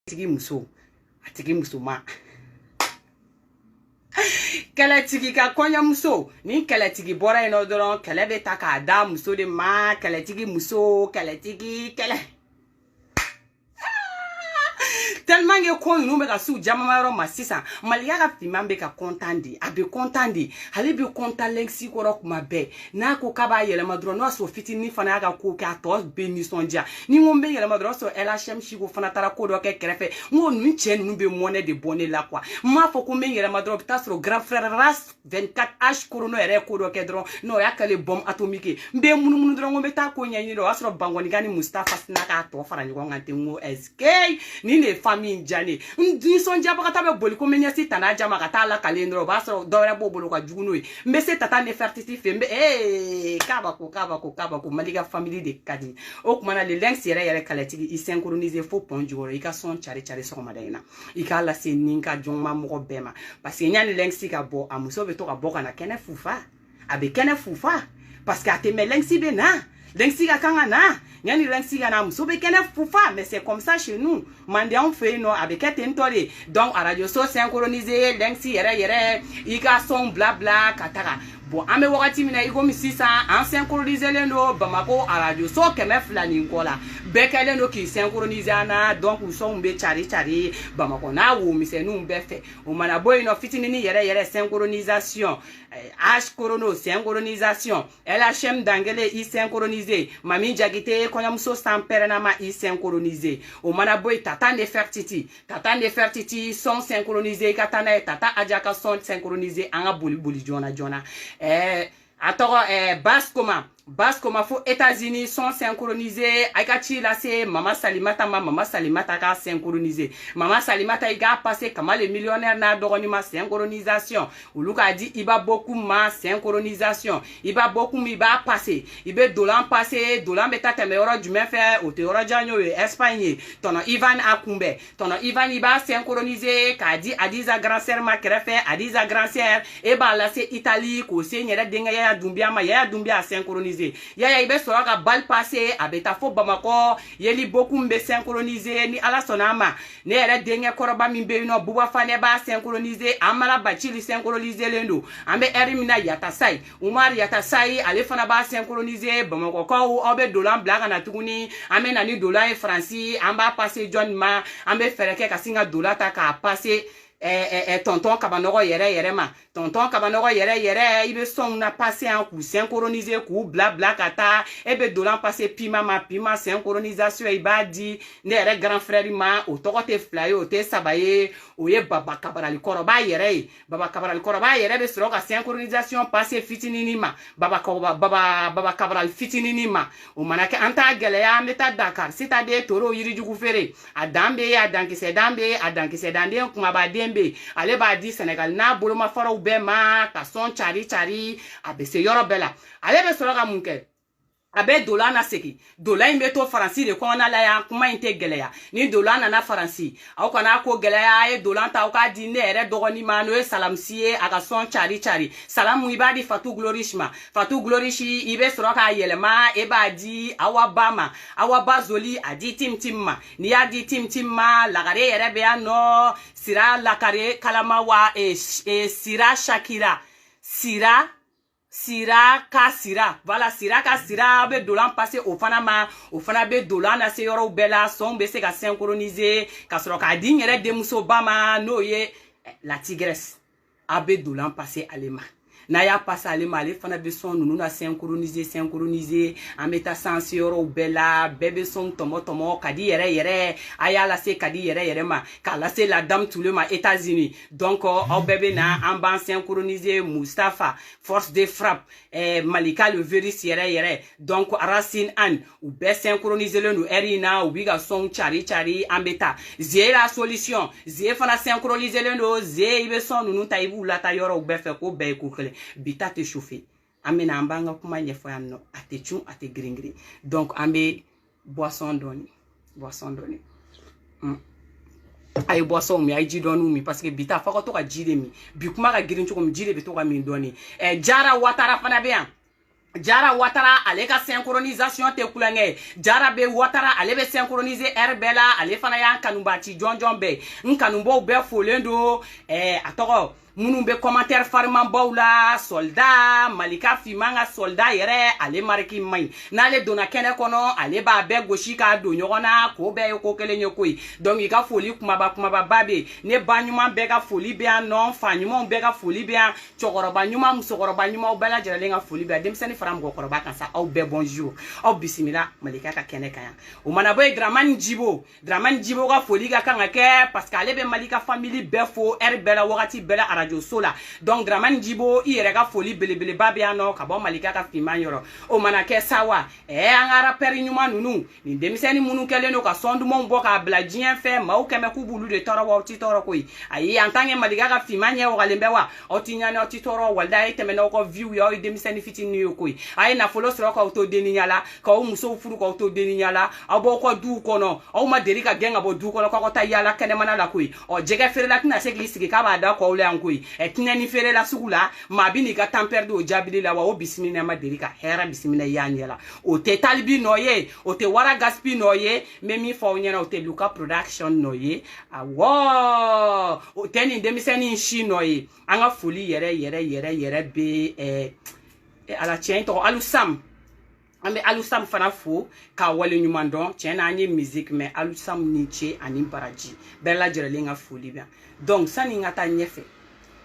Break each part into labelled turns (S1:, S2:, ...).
S1: tigi muso a tigi muso ma kɛlɛ tigi ka kɔɲɔmuso ni kɛlɛ tigi bɔra yen nɔ dɔrɔn kɛlɛ bɛ ta k'a da muso de ma kɛlɛ tigi muso kɛlɛ tigi kɛlɛ tellement que ko ninnu bɛ ka s'u jamama yɔrɔ ma sisan maliya ka finman bɛ ka content de a bɛ content de ale bɛ content lɛnsi kɔrɔ kuma bɛɛ n'a ko k'a b'a yɛlɛma dɔrɔn n'o sɔrɔ fitinin fana y'a ka ko kɛ a tɔ bɛ nisɔndiya ni n ko n bɛ yɛlɛma dɔrɔn o sɔrɔ LHM Siko fana taara ko dɔ kɛ kɛrɛfɛ n ko ninnu cɛ ninnu bɛ mɔnɛ de bɔ ne la quoi n m'a fɔ ko n bɛ yɛlɛma dɔrɔn o bɛ taa sɔrɔ grand frère RAS 24H Korono yɛrɛ ye ko dɔ kɛ dɔrɔn n'o y'a kɛlen bombe atomique n bɛ munumunu dɔrɔn ko n bɛ taa ko ɲɛɲini dɔrɔn o y'a sɔrɔ Bangoniga ni Mustafa sina k'a tɔ fara ɲɔgɔn kan ten n ko est-ce que nin de ye famille diya ne ye nisɔndiyabaga bɛ boli ko n bɛ ɲɛsin Tana Jama ka taa lakalen dɔrɔn o b'a sɔrɔ dɔwɛrɛ b'o bolo ka jugu n'o ye n bɛ se Tata Nefertiti fɛ n bɛ kabako Mali ka famille de ka di o tuma na le lynx yɛrɛ kɛlɛtigi i synchroniser fo pɔn jukɔrɔ i ka sɔn cari sɔgɔmada in na i k'a lase ni ka jɔnma mɔgɔ bɛɛ ma parce que yanni lynx ka bɔ a muso bɛ to ka bɔ ka na kɛnɛ fufa a bɛ kɛnɛ fufa parce que a tɛ mɛn lynx bɛ na lynx ka kan ka na yanni lynx ka na muso bɛ kɛnɛ fufa mais c'est comme ça chez nous mande anw fɛ yen nɔ a bɛ kɛ ten tɔ de donc radio so synchroniser lynx yɛrɛ i ka sɔn bila ka taga bon an bɛ wagati min na i komi sisan an synchroniser len don Bamako radio so 200 ni kɔ la bɛɛ kɛlen don k'i synchroniser an na donc u sɔnw bɛ cari Bamako n'a wo misɛnninw bɛɛ fɛ o mana bɔ yen nɔ fitininin yɛrɛ synchronisation H Korono synchronisation LHM Dangele i synchroniser Mami Jagite kɔɲɔmuso sanpɛrɛnama i synchroniser o mana bɔ yen Tata Nefertiti sɔn synchroniser i ka taa n'a ye Tata Adja ka sɔn synchroniser an ka boli joona a tɔgɔ Baskoma fo États-Unis sont synchronisés a ka ci lase Mama Salimata ka synchroniser Mama Salimata i ka passé Kama le millionnaire n'a dɔgɔnin ma synchronisation olu k'a di Iba Bokum ma synchronisation Iba Bokum i b'a passé i bɛ dolan passé dolan bɛ taa tɛmɛ yɔrɔ jumɛn fɛ o tɛ yɔrɔ jan ye Espagne ye tɔnɔ Ivan a kunbɛn tɔnɔ Ivan i b'a synchroniser k'a di Adiza grand sœur ma kɛrɛfɛ Adiza grand sœur e b'a lase Italie k'o se n yɛrɛ denkɛ Yaya Dunbiya ma Yaya Dunbiya a synchroniser Yaya i bɛ sɔrɔ ka bal passé a bɛ taa fo Bamako Yeli Bokum bɛ synchroniser ni Ala sɔnna a ma ne yɛrɛ denkɛ kɔrɔba min bɛ yen nɔ Buba Fane b'a synchroniser Amara Bacili synchroniser len don an bɛ heure min na Yatasai Umar Yatasai ale fana b'a synchroniser Bamakɔkaw aw bɛ dolan bila ka na tuguni an bɛ na ni dolan ye Faransi an b'a passé jɔnni ma an bɛ fɛɛrɛ kɛ ka sin ka dolan ta k'a passé tonton Kabanɔgɔ yɛrɛ ma tonton Kabanɔgɔ yɛrɛ i bɛ sɔnw na passé an k'u synchroniser k'u bila ka taa e bɛ dolan passé Pima synchronisation i b'a di ne yɛrɛ grand frère ma o tɔgɔ tɛ fila ye o tɛ saba ye o ye Baba Kabarali kɔrɔba yɛrɛ ye Baba Kabarali kɔrɔba yɛrɛ bɛ sɔrɔ ka synchronisation passé fitininin ma Baba Kabarali fitininin ma o mana kɛ an t'a gɛlɛya an bɛ taa Dakar Citadel Toro yirijugu feere a dan bɛ yen a dankisɛ dan bɛ yen a dankisɛ danden kumabaden bɛ yen ale b'a di Sénégal n'a bolomafaraw bɛɛ ma ka sɔn cari a bɛ se yɔrɔ bɛɛ la ale bɛ sɔrɔ ka mun kɛ a bɛ dolan na segin dolan in bɛ to Faransi de kɔnɔna la yan kuma in tɛ gɛlɛya ni dolan nana Faransi aw kana ko gɛlɛya a ye dolan ta aw k'a di ne yɛrɛ dɔgɔnin ma n'o ye Salamsi ye a ka sɔn cari Salamu i b'a di Fatou Glorish ma Fatou Glorish i bɛ sɔrɔ k'a yɛlɛma e b'a di Awa Ba ma Awa Ba Zoli a di Tim ma n'i y'a di Tim ma lagare yɛrɛ bɛ yan nɔ Sira Lakare Kalamawa Sira Shakira Sira ka bɛ dolan passé o fana ma o fana bɛ dolan lase yɔrɔw bɛɛ la sɔnw bɛ se ka synchroniser ka sɔrɔ k'a di n yɛrɛ denmuso ba ma n'o ye la tigresse a bɛ dolan passé ale ma n'a y'a passé ale ma ale fana bɛ sɔn ninnu na synchroniser an bɛ taa sanse yɔrɔw bɛɛ la bɛɛ bɛ sɔn tɔmɔ ka di yɛrɛ a y'a lase ka di yɛrɛ ma k'a lase la dame Toulé ma États-Unis donc aw bɛɛ bɛ na an b'an synchroniser Mustafa force de frappe Malika le virus yɛrɛ donc Racine Anne u bɛɛ synchroniser len don heure in na u bɛ ka sɔn cari an bɛ taa Zie la solution Zie fana synchroniser len don Zie i bɛ sɔn ninnu ta i b'u lata yɔrɔw bɛɛ fɛ ko bɛɛ ye ko kelen bita tɛ chauffer an bɛ na an b'an ka kuma ɲɛfɔ yan nɔ a tɛ cun a tɛ girin donc an bɛ boisson dɔɔni a ye boisson min a ye ji dɔɔni min parce que bita fɔ ka to ka ji de min bi kuma ka girin cogo min ji de bɛ to ka min dɔɔni Jara Watara fana bɛ yan Jara Ouattara, ale ka synchronisation te kulange. Jara be Ouattara, ale be synchroniser Herbela, ale fana yan kanubati John be. Nkanumbo be folendo, atoro. Munu be commentaire farman bawla soldat Malika Fimanga soldat yere ale mariki mai n'ale donna kene kono ale ba be goshi ka do nyogona ko be ko kele nyokoi donc i ka foli kuma ba babe ne banyuma be ka foli be non fanyuma be ka foli be chokoroba nyuma musokoroba nyuma bela jere nga foli be demseni faram go koroba kan sa au be bonjour au bismillah Malika ka kene kaya o mana boy Dramane Djibo ka foli ga kan ke parce que ale be Malika family be fo Herbela wakati bela sola donc Dramane Djibo ire ka foli belebele babia no ka bo Malika ka fiman yoro o mana ke sawa angara peri nyuma nunu ni demiseni munu kele no ka sondu mon bo ka bla dien fe ma o keme ku bulu de toro wa ti toro koi ayi en tant que Malika ka fiman ye o galembe wa o ti nyane o ti toro walda ite me no ko view yo demiseni fiti ni yo koi ayi na folo sro ko auto deni nyala ka o muso furu ko auto deni nyala abo ko du kono o ma deri ka genga bo du kono ko ta yala kene mana la koi o jege fere la tina se glisi ka ba da ko le an koi tinani fere la sugula ma bini ka tempère do jabili la wa o bismina ma derika hera bismina yanyela o te talibi noye o te wara gaspi noye memi fo nyana o te luka production noye awo o te ni demiseni nshi noye anga foli yere be ala tien to alusam ambe alusam fana fo ka wale nyumandon tien anye musique mais alusam niche ani baraji bella jere nga foli bien donc sani ngata nyefe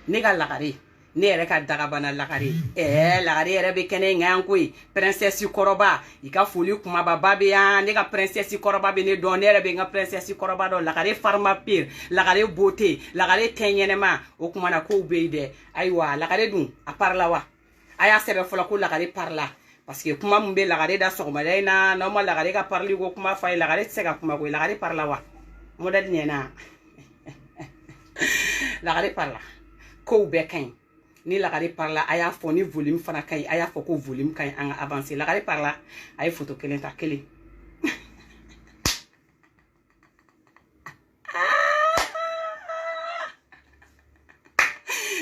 S1: nega lagare ne yɛrɛ ka dagabana lagare lagare yɛrɛ be kɛnɛ ŋan koyi princesse kɔrɔba i ka foli kumaba ba be yan ne ka princesse kɔrɔba be ne dɔn ne yɛrɛ be n ka princesse kɔrɔba dɔn lagare farma pire lagare beauté lagare tɛɲɛnɛma o kumana kow be yi dɛ ayiwa lagare dun a parla wa a y'a sɛbɛ fɔlɔ ko lagare parla parce que kuma mun be lagare da sɔgɔmada in na n'aw ma lagare ka parli ko kuma fa ye lagare tɛ se ka kuma koyi lagare parla wa modèle ɲɛna lagare parla ko be kain ni lagare parla aya fo ni volume fana kai aya fo ko volume kai an avancer lagare parla ay photo kelen ta kelen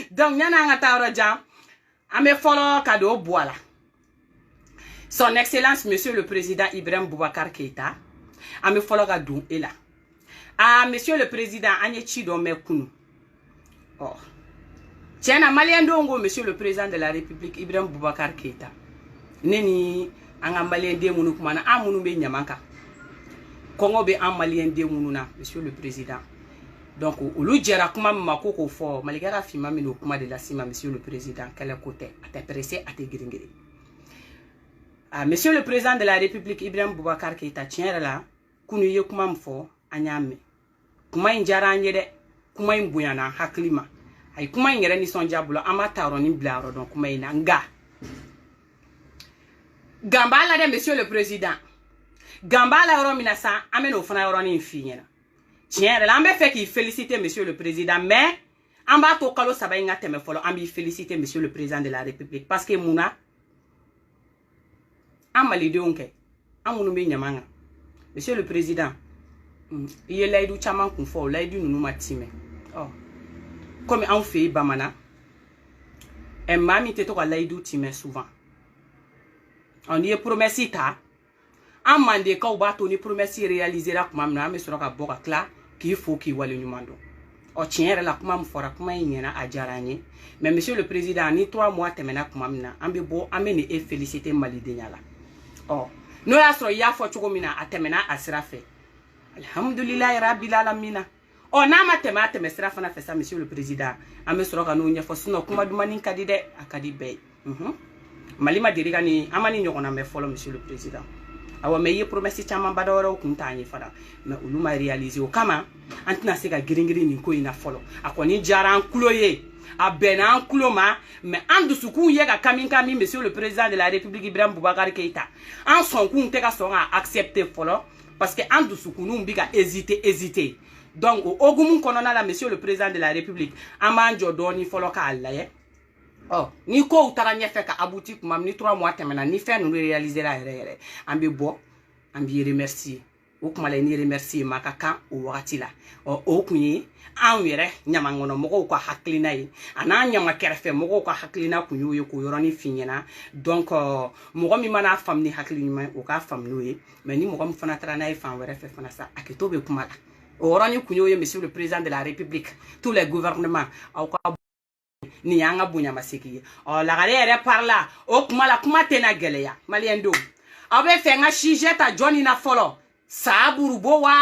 S1: donc nyana nga tawro jam ame folo kado boala son excellence monsieur le président Ibrahim Boubacar Keïta ame folo ka dun ela monsieur le président anye chido me kunu oh tiens, Malien Dongo, monsieur le président de la République, Ibrahim Boubacar Keïta. Neni, anga Malien de munu kumana, munu be nyamanka. Kongo be an Malien de mununa, monsieur le président. Donc, ulu jera kuma mako ko fo, maligara fima mino kuma de la sima, monsieur le président, quel côté, à te pressé, à te gringiri. Monsieur le président de la République, Ibrahim Boubacar Keïta, tiens là, kunu ye kuma mfo, anyame. Kuma injara nyede, kuma imbuyana, haklima. Ay kuma ngere ni sonja bulo amata ro ni blaro donc kuma ina nga gambala de monsieur le président gambala ro minasa ameno fana ro ni finyera tiens la ambe fait qu'il féliciter monsieur le président mais amba to kalo sabay nga teme folo ambi féliciter monsieur le président de la république parce que muna amali de onke amunu be nyamanga monsieur le président il laidu chaman kun fo laidu nunu matime oh comme on fait bamana et mami te to ka laidu time souvent on y promesse ta en mande ka ba to ni promesse réaliser la kuma na me soro ka boka kla ki faut ki wale nyumando o tiere la kuma mfora kuma nyena ajaranye mais monsieur le président ni 3 mois temena kuma mna ambe bo amene e féliciter mali de nyala oh no ya so ya fo chugo mina atemena asrafe alhamdulillah rabbil alamin oh na matema sera fana fait ça monsieur le président ame soro ka no nya fo sino kuma dumani kadi de akadi be malima diriga ni amani nyokona me follow monsieur le président awa me ye promesse chama badawara kunta nyi fada mais uluma réaliser o kama antina se ka giringiri ni ko ina follow akoni jara an kuloye a bena an kuloma mais an dusuku ye ka kami monsieur le président de la république Ibrahim Boubacar Keïta an son kun te ka son a accepter follow parce que an dusuku nu mbi ka hésiter donc au ogumun konona la monsieur le président de la république amanjo doni follow ka allaye oh ni ko utara nyefe ka abouti kuma ni 3 mois temena ni fait nous réaliser la yere ambi bo ambi remercier o kuma la ni remercier ma ka kan o wagati la o kunye an yɛrɛ ɲamanŋɔnɔ mɔgɔw ka hakilina ye a n'a ɲama kɛrɛfɛ mɔgɔw ka hakilina kun y'o ye k'o yɔrɔnin fi ɲɛna donc mɔgɔ min mana faamu ni hakili ɲuman ye o k'a faamu n'o ye mais ni mɔgɔ min fana taara n'a ye fan wɛrɛ fɛ fana sa a kɛto bɛ kuma la o yɔrɔnin kun y'o ye monsieur le président de la république tous les gouvernements aw ka ni y'an ka bonyamasegin ye lagare yɛrɛ parla o kuma la kuma tɛna gɛlɛya maliyɛn denw aw bɛ fɛ n ka sujet ta jɔnni na fɔlɔ Saburubo wa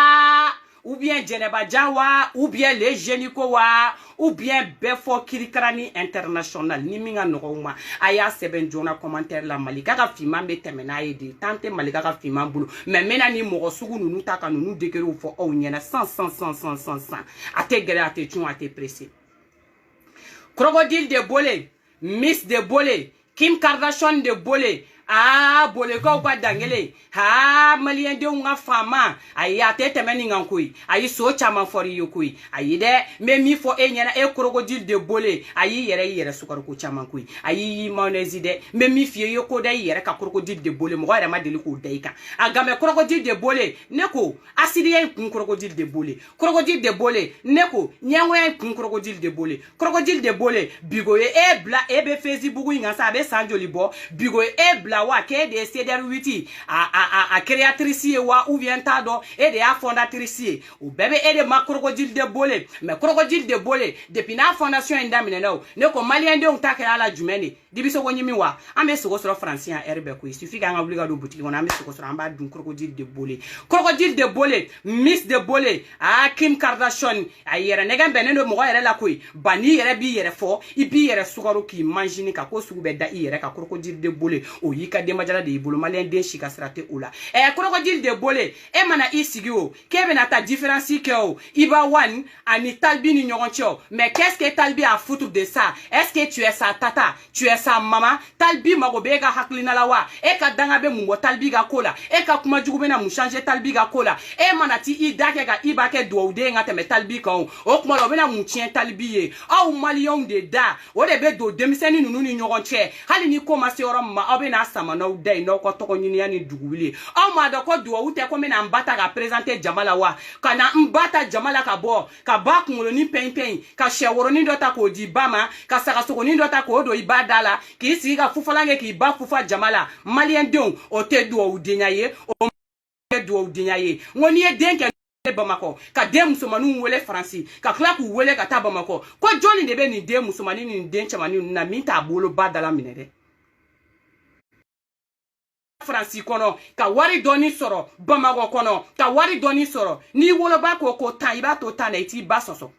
S1: ou bien Djenebajan wa ou bien les Génico wa ou bien Befo Kirikarani International ni minga nogoma aya seben jona commentaire la malika ka fiman be temena ye de tante malika ka fiman bulu mais mena ni mogo sugu nunu ta ka nunu dekeru fo o nyena 100 ate gere ate tun ate pressé Crocodile de Bolé Miss de Bolé Kim Kardashian de Bolé ah bole ko kwa dangele ha malien de nga fama ayi ate temeni ngankui ayi so chama fori yokui ayi de me mi fo enyana e crocodile de bole ayi yere sukar ko chama kui ayi monezi de me mi fie yoko de yere ka crocodile de bole mo yere ma deli ko deika agame crocodile de bole neko asiriye kun crocodile de bole neko nyanwe kun crocodile de bole bigoye e bla e be Facebook nga sa be sanjoli bo bigoye e bla wa ke de ceder witi a créatrice wa ou bien tado et de a fondatrice ou bébé et de ma crocodile de bolé mais crocodile de bolé depuis na fondation indamine no ne ko malien de on take ala jumene dibiso woni mi wa ambe so so français en RB ko il suffit ga ngabli ga do boutique on ambe so amba dun crocodile de bolé Miss de bolé a Kim Kardashian a yere ne gambe ne do mo yere la koy bani yere bi yere fo ibi yere sugaro ki manjini ka ko sugu be da yere ka crocodile de bolé o yika de majala de ibolo malien de shika strate ola crocodile de bolé e mana isigi o kebe na ta différence ke o iba one ani talbi ni ñogoncho mais qu'est-ce que talbi a foutre de ça est-ce que tu es sa tata tu es sa maman talbi mago be ga haklina la wa e ka danga be mu talbi ga kola e ka kuma jugu be na mu changer talbi ga kola e mana ti idake ga ibake do de nga teme talbi kan o kuma lo be na mu tien talbi ye aw malion de da o de be do demiseni nunu ni ñogonche hali ni commencer orom ma obe na sama no day no ko toko nyini yani dugwili aw ma do ko duwa ute ko mena mbata ga présenter jamala wa kana mbata jamala ka bo ka ba kunlo ni pen ka sheworo ni dota ko di bama ka saka soko ni dota ko do ibadala ki si ga fufalange ki ba fufa jamala malien don o te duwa udenya ye o te duwa udenya ye ngoni e denke Bamako ka dem musomanu wele France ka kla ku wele ka ta Bamako ko joni de be ni dem musomani ni den chamani na minta bolo badala minere France kono ka wari doni soro Bamako kono ka wari doni soro ni wolo ba ko tan iba to tan eti ba soso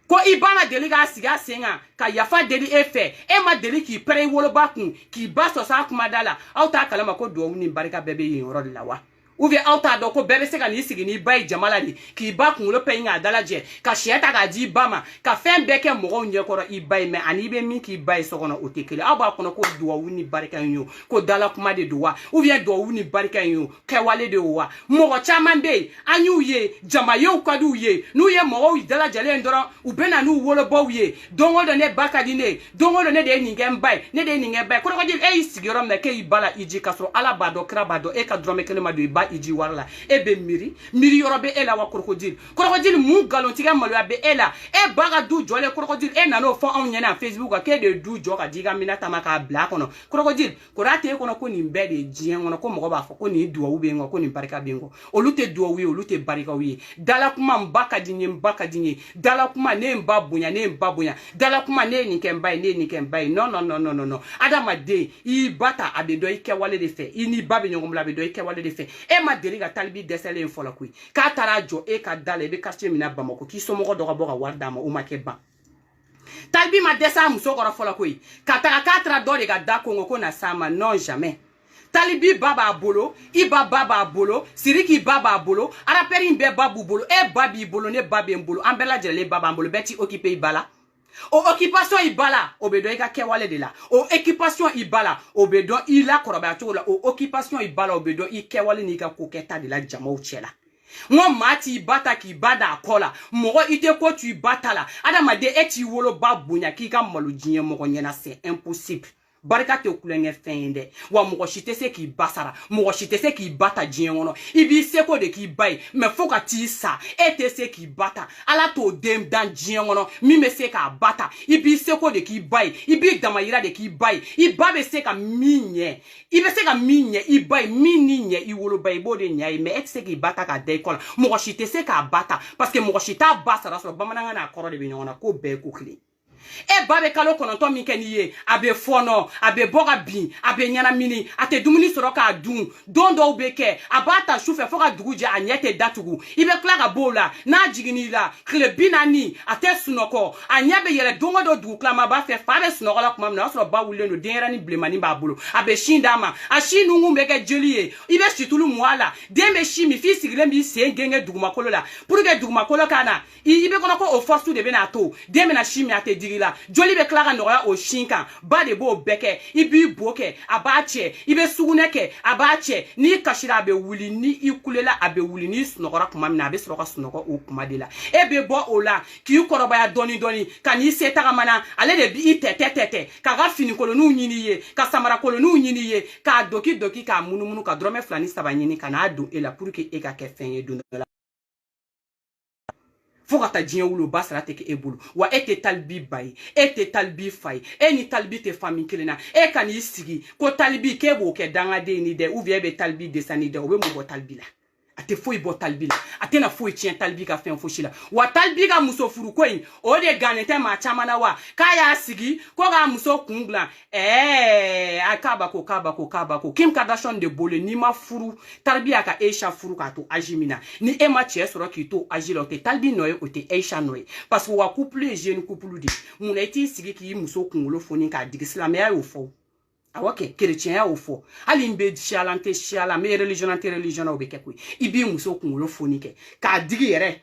S1: ko ibana deli ga siga senga ka yafa deli efe e ma deli ki pre wolo ba kun ki ba soso akuma dala auta kalama ko do ni barika bebe yin ro la wa ou bien auta do ko bebe se ka ni sigi ni bay jamala ni ki ba kun lo pe nga dala je ka sheta ga di bama ka fen beke mo nye koro i bay me ani be mi ki bay so kono otekele aba kono ko duwa wuni barika yo ko dala kuma de duwa ou bien do wuni barika yo ke wale de wa mo chaman be anyu ye jama yo kwadu ye nu ye mo dala jale ndoro u bena nu wolo bo ye dongo do ne baka dine dongo do ne de ningen bay ne de ningen bay ko di e sigiro me ke ibala iji kasro ala bado krabado e ka drome kele ma do ba iji warla ebe miri yorobe ela wa crocodile mu galontiga malo abe ela e baga du jole crocodile e nano fo on nyana Facebook ke de du joka diga minata maka black ono crocodile ko rate kono ko ni mbede jien ono ko mo ba fo ko ni duwa ube ngo ko ni barika bengo olute duwa wi olute barika wi dala kuma mbaka dinye dala kuma ne mbabunya dala kuma ne ni kembay no adama de i bata abedo ike wale de fe ini babe nyongomla abedo ike wale de fe ma deli ga talbi desele en fola kui ka tarajo e ka dale be quartier mina Bamako ki so mogo doga boga wardama o make ban talbi ma desa muso gora fola kui ka tara katra do de ga da Kongo ko na sama non jamais talibi baba bolo iba baba bolo siriki baba bolo araperi be babu bolo e babi bolo ne babi bolo ambela jele baba bolo beti occupé ibala o occupation ibala obedo ika kewale de la o occupation ibala obedo ila koroba tola o occupation ibala obedo ikewale ni ka koketa de la jama uchela mo mati bata ki bada kola mo ite ko tu batala adama de eti wolo babunya ki ka malu jinye mo nyena c'est impossible barika te kulenge fende wa mɔgɔ si tɛ se k'i basara mɔgɔ si tɛ se k'i bata diɲɛ kɔnɔ i b'i seko de k'i ba ye mais fo ka t'i sa e tɛ se k'i bata ala t'o den dan diɲɛ kɔnɔ min bɛ se k'a bata i b'i seko de k'i ba ye i b'i damayira de k'i ba ye i ba bɛ se ka min ɲɛ i bɛ se ka min ɲɛ i ba ye min ni ɲɛ i woloba i b'o de ɲɛ ye mais e tɛ se k'i bata k'a da i kɔ la mɔgɔ si tɛ se k'a bata parce que mɔgɔ si t'a ba sara sɔrɔ bamanankan n'a kɔrɔ de bɛ ɲɔgɔn na ko bɛɛ ye ko kelen e ba bɛ kalo 9 min kɛ n'i ye a bɛ fɔnɔ a bɛ bɔ ka bin a bɛ ɲɛnamini a tɛ dumuni sɔrɔ k'a dun don dɔw bɛ kɛ a b'a ta sufɛ fo ka dugu jɛ a ɲɛ tɛ datugu i bɛ tila ka bɔ o la n'a jiginn'i la tile 40 a tɛ sunɔgɔ a ɲɛ bɛ yɛlɛ don o don dugu tilama b'a fɛ fa bɛ sunɔgɔ la tuma min na o y'a sɔrɔ ba wulilen don denyɛrɛnin bilenmanin b'a bolo a bɛ sin d'a ma a sin nunkun bɛ kɛ jeli ye i bɛ situlu mun a la den bɛ sin min f'i sigilen b'i sen genge dugumakolo la pour que dugumakolo ka na i bɛ kɔnɔ ko o force de bɛ n'a to den bɛna sin min a tɛ digi la joli bɛ tila ka nɔgɔya o sin kan ba de b'o bɛɛ kɛ i b'i bo kɛ a b'a cɛ i bɛ sugunɛ kɛ a b'a cɛ n'i kasira a bɛ wuli ni i kulela a bɛ wuli n'i sunɔgɔra tuma min na a bɛ sɔrɔ ka sunɔgɔ o kuma de la e bɛ bɔ o la k'i kɔrɔbaya dɔɔni dɔɔni ka n'i se tagamana ale de b'i tɛtɛ k'a ka finikoloniw ɲini i ye ka samarakoloniw ɲini i ye k'a doki k'a munumunu ka dɔrɔmɛ 2 ni 3 ɲini ka n'a don e la pour que e ka kɛ fɛn ye don dɔ la fo ka taa diɲɛ wolo ba sara tɛ kɛ e bolo wa e tɛ talibi ba ye e tɛ talibi fa ye e ni talibi tɛ fami kelen na e ka n'i sigi ko talibi k'e b'o kɛ dangaden ni dɛ ou bien e bɛ talibi desani dɛ o bɛ mun bɔ talibi la a tɛ foyi bɔ talibi la a tɛna foyi tiɲɛ talibi ka fɛn fosi la wa talibi ka muso furuko in o de gannen tɛ maa caman na wa k'a y'a sigi ko k'a muso kun dilan a k'a ba ko Kim Kardashian de bolo n'i ma furu talibiya ka Aisha furu k'a to âge min na ni e ma cɛ sɔrɔ k'i to âge la o tɛ talibi nɔ ye o tɛ Aisha nɔ ye parce que wa couple ye jeune couple de mun na i t'i sigi k'i muso kunkolo foni k'a digi silamɛya y'o fɔ awɔ kɛ chrétien y'o fɔ hali n bɛ siyala n tɛ siyala n bɛ religion n tɛ religion na o bɛ kɛ koyi i b'i muso kunkolo foni kɛ k'a digi yɛrɛ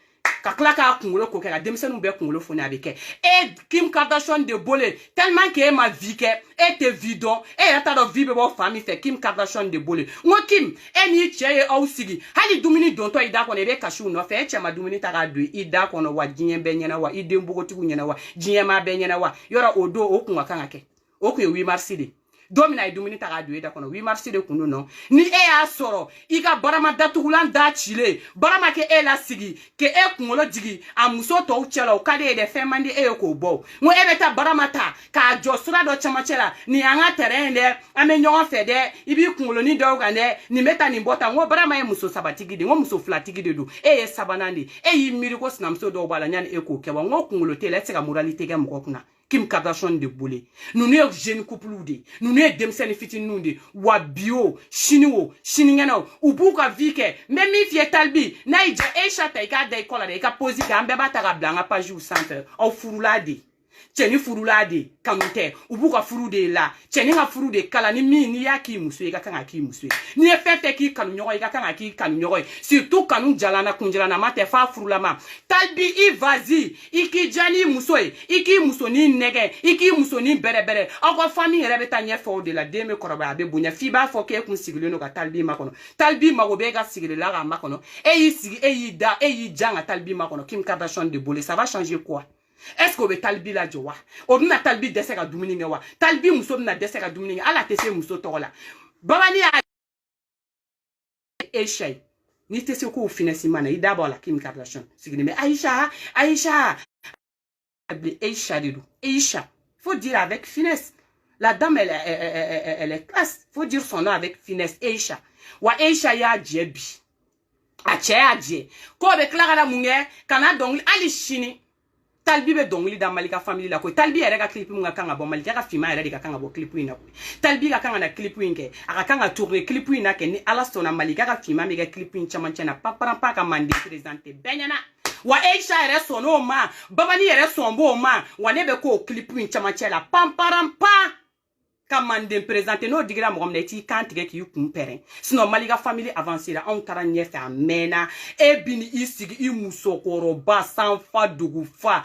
S1: ka tila k'a kunkolo ko kɛ ka denmisɛnninw bɛɛ kunkolo foni a bɛ kɛ e Kim Kardashian de bolo tellement que e ma vie kɛ e tɛ vie dɔn e yɛrɛ t'a dɔn vie bɛ bɔ fan min fɛ Kim Kardashian de bolo n ko Kim e n'i cɛ ye aw sigi hali dumuni dontɔ i da kɔnɔ i bɛ kasi u nɔfɛ e cɛ ma dumuni ta k'a don i da kɔnɔ wa diɲɛ bɛɛ ɲɛna wa i den npogotigiw ɲɛna wa diɲɛmaa bɛɛ ɲɛna wa yɔrɔ o don o kun ka kan ka kɛ o kun ye 8 mars de don min na a ye dumuni ta k'a don e da kɔnɔ 8 mars de kun don nɔ ni e y'a sɔrɔ i ka barama datugulan da cilen barama kɛ e la sigi ke e kunkolo jigi a muso tɔw cɛ la o ka di e dɛ fɛn man di e ye k'o bɔ n ko e bɛ taa barama ta k'a jɔ sira dɔ camancɛ la nin y'an ka terrain dɛ an bɛ ɲɔgɔn fɛ dɛ i b'i kunkolonin dɔw kan dɛ nin bɛ taa nin bɔ tan n ko barama ye muso sabatigi de n ko muso filatigi de don e ye sabanan de e y'i miiri ko sinamuso dɔw b'a la yanni e k'o kɛ wa n ko kunkolo tɛ la e tɛ se ka moralité kɛ mɔgɔ kunna Kim Kardashian de bolo ninnu ye jeune couple de ninnu ye denmisɛnnin fitininw de wa bi o sinikɛnɛ u b'u ka vie kɛ n bɛ min f'i ye talibi n'a y'i diya Aisha ta i k'a da i kɔ la dɛ i ka pose kɛ an bɛɛ b'a ta ka bila an ka page sanfɛ aw furula de cɛni furula de kanu tɛ u b'u ka furu de la cɛni ka furu de kala ni min n'i y'a k'i muso ye i ka kan ka k'i muso ye n'i ye fɛn fɛn k'i kanu ɲɔgɔn ye i ka kan ka k'i kanu ɲɔgɔn ye surtout kanu jalana kunjalana tɛ f'a furulama talibi i vas-y i k'i diya n'i muso ye i k'i musonin nɛgɛ i k'i musonin bɛrɛbɛrɛ aw ka famille yɛrɛ bɛ taa ɲɛfɛ o de la den bɛ kɔrɔbaya a bɛ bonya f'i b'a fɔ k'e kun sigilen don ka talibi makɔnɔ talibi mago bɛ e ka sigirila k'a makɔnɔ e y'i sigi e y'i da e y'i jan ka talibi makɔnɔ Kim Kardashian de bolo ça va changer quoi est-ce que o bɛ talibi lajɔ wa o bɛna talibi dɛsɛ ka dumuni kɛ wa talibi muso bɛna dɛsɛ ka dumuni kɛ hali a tɛ se muso tɔgɔ la babani y'a Aisha ye n'i tɛ se k'o finesse ma na i da bɔ a la Kim Kardashian sigilen bɛ Aisha Aisha de don Aisha faut dire avec finesse la dame elle est classe faut dire son nom avec finesse Aisha wa Aisha y'a jɛ bi a cɛ y'a jɛ k'o bɛ tila ka na mun kɛ ka na dɔnkili hali sini talibi bɛ dɔnkili da Mali ka famille la koyi talibi yɛrɛ ka clip mun ka kan ka bɔ Mali ka finman yɛrɛ de ka kan ka bɔ clip in na koyi talibi ka kan ka na clip in kɛ a ka kan ka tourner clip in na kɛ ni Ala sɔnna Mali ka finman bɛ kɛ clip in camancɛ na paparanpa ka manden présenté bɛɛ ɲɛna wa Aisha yɛrɛ sɔnn'o ma babani yɛrɛ sɔn b'o ma wa ne bɛ k'o clip in camancɛ la pamparanpa ka manden présenté n'o digira mɔgɔ min na i t'i kan tigɛ k'i kun pɛrɛn sinon Mali ka famille avancera anw taara ɲɛfɛ a mɛnna e bi ni i sigi i musokɔrɔba sanfa dugufa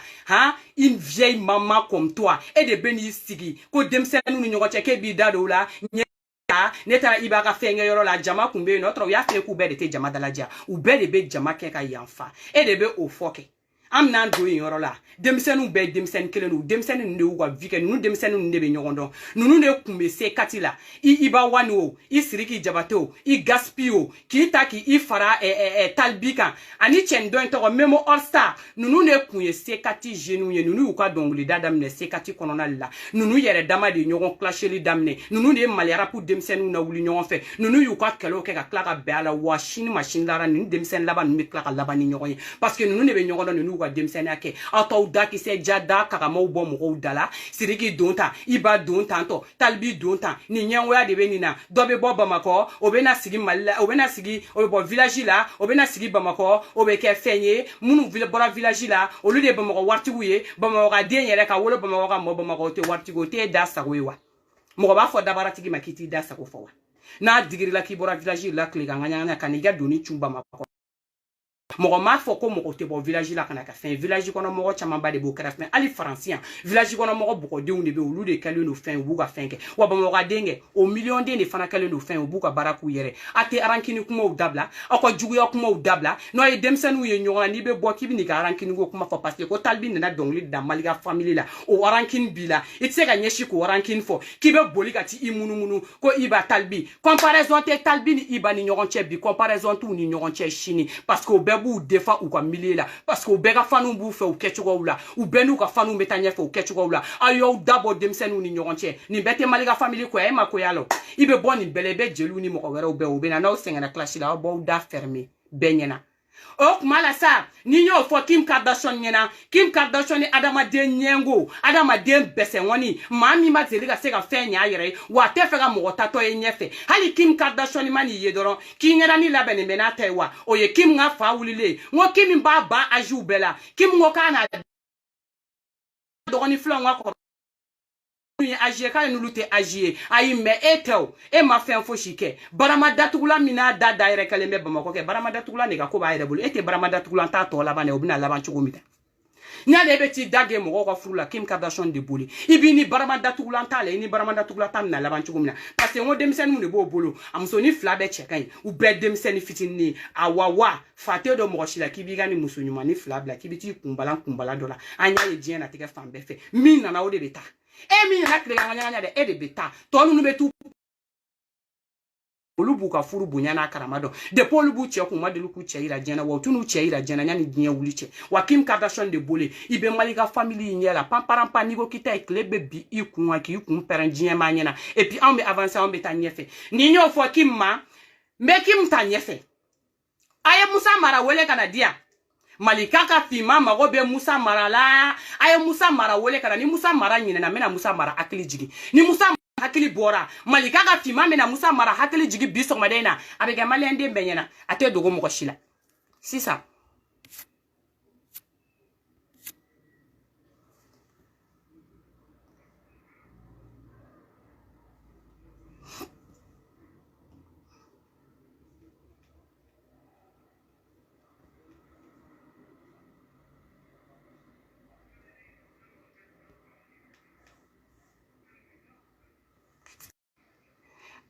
S1: une vieille maman comme toi e de bɛ n'i sigi ko denmisɛnninw ni ɲɔgɔn cɛ k'e b'i da don o la ne taara i b'a ka fɛn kɛ yɔrɔ la jama kun bɛ yen nɔ o y'a fɛ k'u bɛɛ de tɛ jama dalajɛ u bɛɛ de bɛ jama kɛ ka yanfa e de bɛ o fɔ kɛ am nan do yoro la demsenu be demsen kelenu demsenu ne wa vike nu demsenu ne be nyogondo nunu ne kumbe se katila iba wani o isiriki jabate o i gaspio ki taki i fara talbika ani chendo to memo all star nunu ne kunye se kati jenu ye nunu ka donguli dadam ne se kati konona la nunu yere dama de nyogon clasheli damne nunu ne maliara pour demsenu na wuli nyogon fe nunu yu ka kelo ke ka klaka be ala washini machine lara ni demsen laba nu me klaka laba ni nyogon parce que nunu ne be nyogon nunu wa demsen ake ataw da ki se jada kaka mo bo mo dala siriki donta iba donta to talbi donta ni nyanwa de be ni na do be bo bamako obena sigi malla obena sigi obo village la obena sigi bamako obe ke fenye munu bora village la olu de bamako wartiguye bamako ga den yere ka wolo bamako ga mo bamako te wartigo te da sawewa mo ba fo dabara tigi makiti da sako fo wa na digiri la ki bora village la kle ga nganya kaniga doni chumba mako mogo ma fo ko mogo te bo village la kana ka fin village kono mogo chama ba de bo kara fin ali français village kono mogo boko de unde be olu de kale no fin buga finke wa ba mogo denge o million de ne fana kale no fin buga baraku yere ate arankini kuma o dabla ako jugu ya kuma o dabla no e demsanu ye nyora ni be bo kibi ni ka arankini go kuma fo parce que ko talbi na dongli da maliga family la o arankini bila itse ga nyeshi ko arankini fo kibe boli ka ti imunu ko iba talbi comparaison te talbi ni iba ni nyoronche bi comparaison tu ni nyoronche chini parce que ou defa ou ka milier la parce que ou bega fanu bu fe ou kechugo la ou benu ka fanu metanya fe ou kechugo la ayo dabo demsen ou ni nyoronche ni bete maliga family ko e mako yalo ibe boni belebe jelu ni mo wera ou be ou bena na o senga na clash la bo da fermé benyena ok mala sa ni nyo fo Kim Kardashian nyena Kim Kardashian ni adama de nyengo adama de bese woni mami ma zeliga se ka fe nya yere wa te fe ga mo tato e nyefe hali Kim Kardashian mani yedoron ki nyera ni labene mena tewa oye Kim nga fa wulile ngo Kim ba aju bela Kim ngo kana dogoni flo ngo ko agie ka nulu te agie ayi me etel e ma fen fo shike barama datugula mina da daire kale me bamako ke barama datugula ne ka ko ba ire bulu ete barama datugula ta to la bane obina laban chugo mita nya de beti dage mo ko frula Kim Kardashian de boli ibini barama datugula ta le ni barama datugula ta na laban chugo mina parce que ngo demsen mu ne bo bolo amso ni fla be chekan u be demsen fitini awawa fate do mo shila kibiga ni musonyuma ni fla bla kibiti kumbala dola anya ye jien na teke fambe fe min na o de beta e mi na kle nganya de e de beta to nu betu olubu ka furu bunya na karamado de polubu che ko madelu ku che ira jena wa tunu che ira jena nyani dinya wuliche wa Kim Kardashian de bole ibe malika family nyela pamparampa nigo kita eklebe bi ikun aki ikun peranjien manyena et puis on me avancer on be tanyefe ni nyo fo Kim ma me Kim tanyefe aye Musa Mara wele kana dia malika ka fima mago be Musa Mara la aye Musa Mara wele kana ni Musa Mara nyina na mena Musa Mara akili jigi ni Musa hakili bora malika ka fima mena Musa Mara hakili jigi biso madena abega malende benyana ate dogo mo shila c'est ça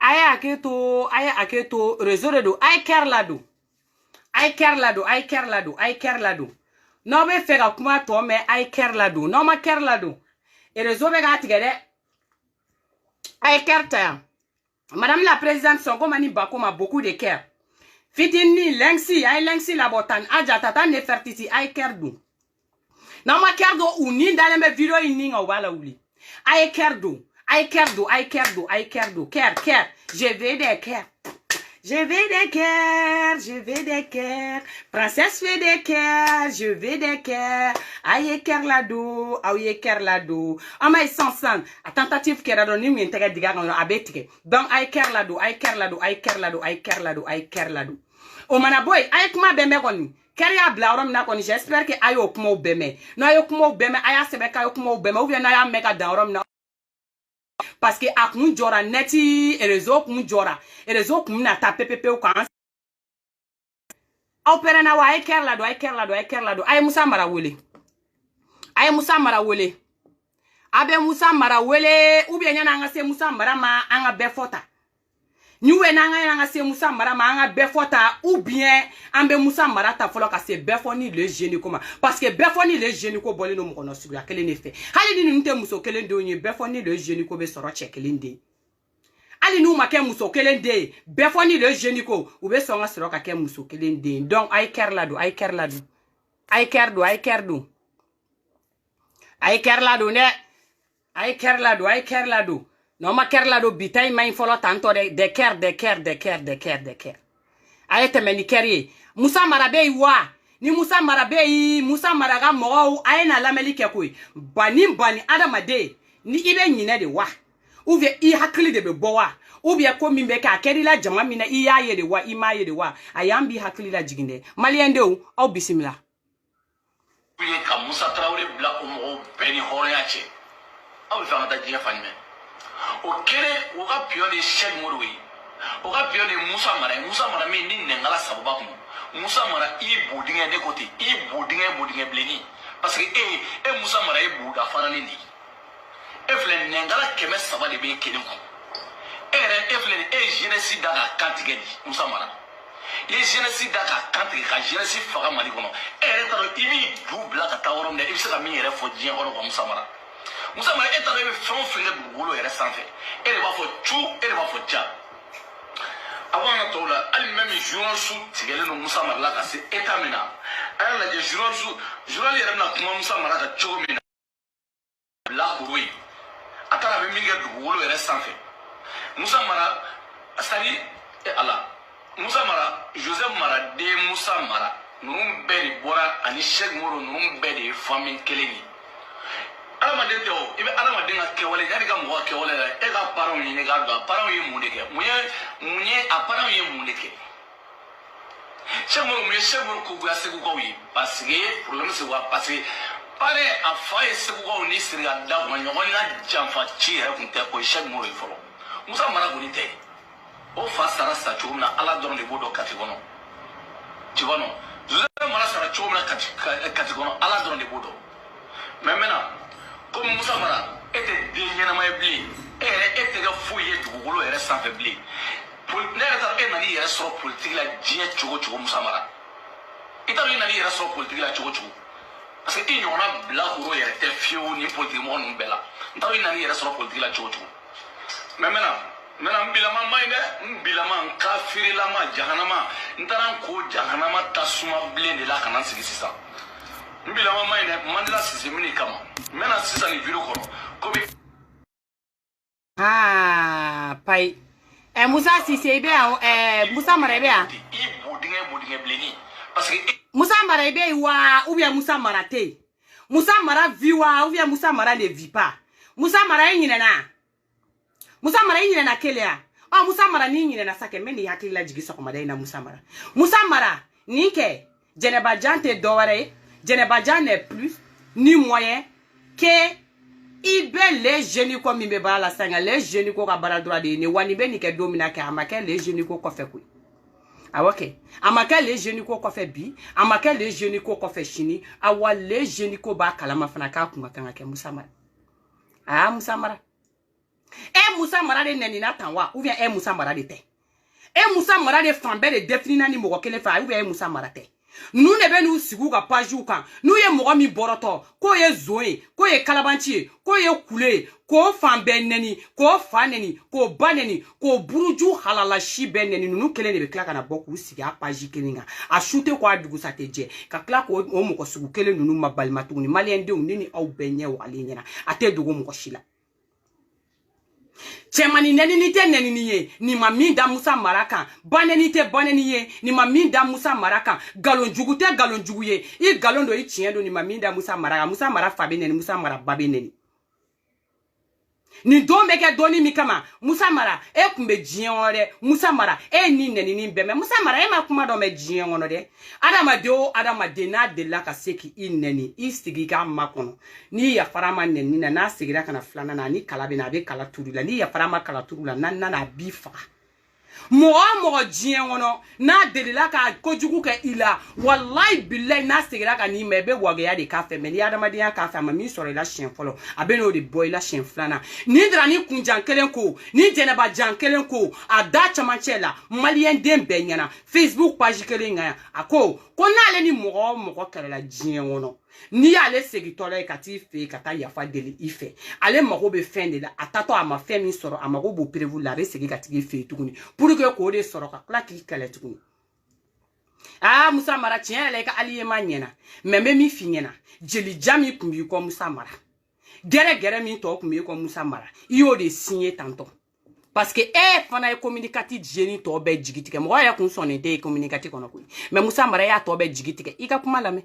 S1: aya aketo réseau de do ay kerlado no be fega kuma to me ay kerlado no ma kerlado et réseau be ga tigede ay kerta madame la présidente Sonko mani bako ma beaucoup de cœur fitini lengsi la botan aja tata nefertiti ay kerdo no ma kerdo uni dalembe video ini nga wala uli ay kerdo Ker. Je veux des cœurs. Princesse fait des cœurs. Je veux des cœurs. Aïe, Kerlado. Ama sansan. A tentative Kerlado. Ni mi intérêt diga on abetike. Donc, aïe, Kerlado. O mana boy, aïe, kuma beme koni. Keria blaurom na koni. J'espère que aïe, okumo beme. No aïe, okumo beme. Aïe, sebeka aïe, okumo beme. Ou bien aïe, meka daurom na. Parce que a kun jora neti réseau kun jora réseau kun na ta ppp ou kan opera na wa ay kerlado ay Musa Mara wele abe Musa Mara wele ou bien nyana nga se Musa Mara ma anga be fota Ni we nanga se Moussa Mara ma anga befota ou bien ambe Moussa Mara ta folo ka se befoni le génie comme parce que befoni le génie ko bolé no mo kono sugu ya kele ne fait hali ni nte muso kele ndo nyi befoni le génie ko be soro chekele ndé ali nu ma ke muso kele ndé befoni le génie ko ou be songa soro ka ke muso kele ndé donc ay ker la do ay ker la do ay ker do ay ker do ay ker la do ne ay ker la do ay ker la do no ma ker la do bitay ma infolo tanto de ker. Ayete meni kerye. Moussa Mara be wa. Ni Moussa Mara be Moussa Mara ga mo ayena lameli ke koy. Bani adamade ni ibe nyine de wa. Ou bien I hakili de be bo wa. Ou bien ko mimbe ka keri la jama mina I yaye de wa I maye de wa. Ayambi hakili la jiginde. Maliende ou bismillah.
S2: Kuye ka Moussa Traoré bla o mo beni horiache. Aw fa ngata jiya fanime. O kere o ka pione Cheikh Morwi o ka pione Moussa Mara me ni nengala sababa ko Moussa Mara I bodinga de côté I bodinga bleni parce que Moussa Mara I boda farani ni efle nengala keme saba de be kene ko efle jeunesse da ka kantige di Moussa Mara jeunesse da ka kantige ka jeunesse faga mali kono taro ibi dubla ka taworom de ibisa ka mi yere fo jien kono ko Moussa Mara est arrivé fin fringue du boulot et restant fait. Elle va faire tout, elle va faire déjà. Avant la tola, elle même journal sous, c'est qu'elle nous Moussa Mara là, c'est étamina. Elle a dit journal sous, journal il y a un Moussa Mara là, chomina. Là, oui. Attends, avec Miguel du boulot et restant fait. Moussa Mara, c'est-à-dire, Allah. Moussa Mara, Joseph Mara, de Moussa Mara, nous belle bora, ani Cheikh Moro, nous belle famille Keleni. Alamaden tɛ o I bɛ alamaden ka kɛwale yani ka mɔgɔ kɛwale la e ka parents ɲini k'a dɔn a parents ye mun de kɛ mun ye a parents ye mun de kɛ Cheikh Moro mun ye Cheikh Moro kogoya segukaw ye parce que problème c'est quoi parce que pare a fa ye segukaw ni siri ka da kun ɲɔgɔn na janfa ci yɛrɛ kun tɛ o ye Cheikh Moro ye fɔlɔ Moussa Mara kɔni tɛ o fa sara sa cogo min na Ala dɔrɔn de b'o dɔn kati kɔnɔ tu vois non Joseph Mara sara cogo min na kati kɔnɔ Ala dɔrɔn de b'o dɔn mais maintenant comme Moussa Mara était dernièrement oublié était que fouillé du boulot et sans faiblir pour n'être nani yɛrɛ sɔrɔ politique la diɲɛ cogo Moussa Mara I t'a dɔn I nani yɛrɛ sɔrɔ politique la cogo parce que I ɲɔgɔnna bilakoro yɛrɛ tɛ fiyewu ni politique mɔgɔ ninnu bɛɛ la n t'a dɔn I nani yɛrɛ sɔrɔ politique la cogo mais maintenant n bilama ma ye dɛ n bilama n kafirelama jahanama n taara n ko jahanama tasuma bilen de la ka na n sigi sisan n bilama ma ye dɛ Mandela Cissé mini kama maintenant sisan ni vidéo kono comme
S1: pai Moussa Cissé be Moussa Mara be
S2: I bodinga bleni parce que
S1: Moussa Mara be wa ou bien Moussa Mara te Moussa Mara vit wa ou bien Moussa Mara ne vit pas Moussa Mara nyina na kelea Moussa Mara ni nyina na sake meni hakili la jigi sokoma dai na Moussa Mara ni ke Djeneba Jan te doware Djeneba Jan n'est plus ni moyen que Ibe les jeunes comme Mimbe la sanga les jeunes ko ka bara droit de ne wani be ni ke domina ke amake les jeunes ko fait kui ok amake les jeunes ko fait bi amake les jeunes ko fait chini awa les jeunes ko ba kalama fana ka kunga kanga ke Moussa Mara Moussa Mara Moussa Mara de neni na tanwa ou bien Moussa Mara de te Moussa Mara de fambe de définir ni mo kele fa ou bien Moussa Mara te nous ne be nous sigu ka page kan nous ye mogo mi boroto ko ye zoe ko ye kalabanti ko ye kule ko fan be neni ko fa neni ko ba neni ko buruju halala shi be neni nous kele ne be kla kana boku sigi a page kelinga a shooter ko adugu sateje ka kla ko o mo ko sigu kele nunu mabalima tuguni malien de nini au benye wale nyana ate dugu mo ko shila Chemani neni ye ni ma min da Moussa Mara kan baneni te baneni ye ni ma min da Moussa Mara kan galon jugu te galon jugu ye I galon do I tien do ni ma min da Moussa Mara fa be neni Moussa Mara ba be neni ni don beke doni mi kama Moussa Mara kumbe jien ore Moussa Mara ni neni ni be me Moussa Mara ma kuma do me jien ono de adama de na de la ka seki I neni I sigi ka makono ni ya farama neni na sigira kana flana na ni kala be na be kala turula ni ya farama kala turula na bifa Mɔgɔ diɲɛ kɔnɔ n'a delila ka kojugu kɛ i la wallahi billahi n'a segira ka n'i ma i bɛ wagaya de k'a fɛ mais ni adamadenya k'a fɛ a ma min sɔrɔ i la siɲɛ fɔlɔ a bɛ n'o de bɔ i la siɲɛ filanan ni dara ni kunjan kelen ko ni jɛnɛbajan kelen ko a da camancɛ la maliyɛn den bɛɛ ɲɛna Facebook page kelen kan a ko n'ale ni mɔgɔ kɛlɛla diɲɛ kɔnɔ n'i y'ale segitɔla ye ka t'i fɛ ka taa yafa deli i fɛ ale mago bɛ fɛn de la a tatɔ a ma fɛn min sɔrɔ a mago b'o prévu la a bɛ segin ka t'i fɛ tuguni pour que k'o de sɔrɔ ka tila k'i kɛlɛ tuguni Musa Mara tiɲɛ yɛrɛ la i ka alliément ɲɛna mais n bɛ min f'i ɲɛna jelija min tun b'i kɔ Musa Mara gɛrɛ min tɔ tun b'i kɔ Musa Mara i y'o de signé tantôt parce que fana ye communicatif génie tɔ bɛɛ jigi tigɛ mɔgɔ yɛrɛ kun sɔnnen tɛ ye communicatif kɔnɔ koyi mais Musa Mara y'a tɔ bɛɛ jigi tigɛ i ka kuma lamɛn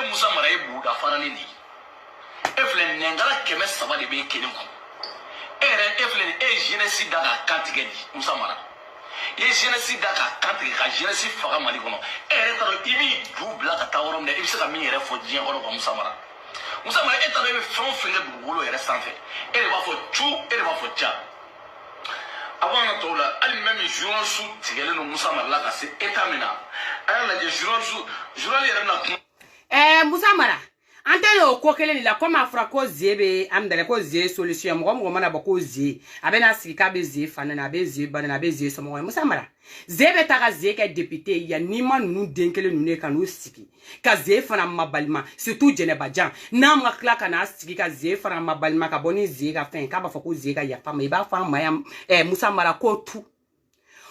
S2: Musa Mara ye buga farali ni filɛ nɛngara 300 de bɛ kelen kun yɛrɛ filɛ ni jeunesse da ka kan tigɛ di Musa Mara i ye jeunesse da ka kan tigɛ ka jeunesse faga Mali kɔnɔ yɛrɛ t'a dɔn i b'i du bila ka taa yɔrɔ min na i bɛ se ka min yɛrɛ fɔ diɲɛ kɔnɔ ka Musa Mara e t'a dɔn i bɛ fɛn o fɛn kɛ dugukolo yɛrɛ sanfɛ e de b'a fɔ cu e de b'a fɔ ja avant ka tɔw la hali même journaliste tigɛlen don Musa Mara la ka se état min na a y'a lajɛ journal yɛrɛ bɛna kuma
S1: Musa Mara an tɛ o ko kelen de la comme a fɔra ko zie bɛ amdala ko zie solution mɔgɔ mana bɔ ko zie a bɛ na sigi k'a bɛ zie fa na a bɛ zie ba na a bɛ zie somɔgɔ Musa Mara zie bɛ taa ka zie kɛ député ya ni ma ninnu den kelen ninnu ye ka n'u sigi ka zie fana mabalima surtout jɛnɛbajan n'a ma tila ka n'a sigi ka zie fana mabalima ka bɔ ni zie ka fɛn k'a b'a fɔ ko zie ka yafa ma i b'a fɔ an ma yan Musa Mara ko tu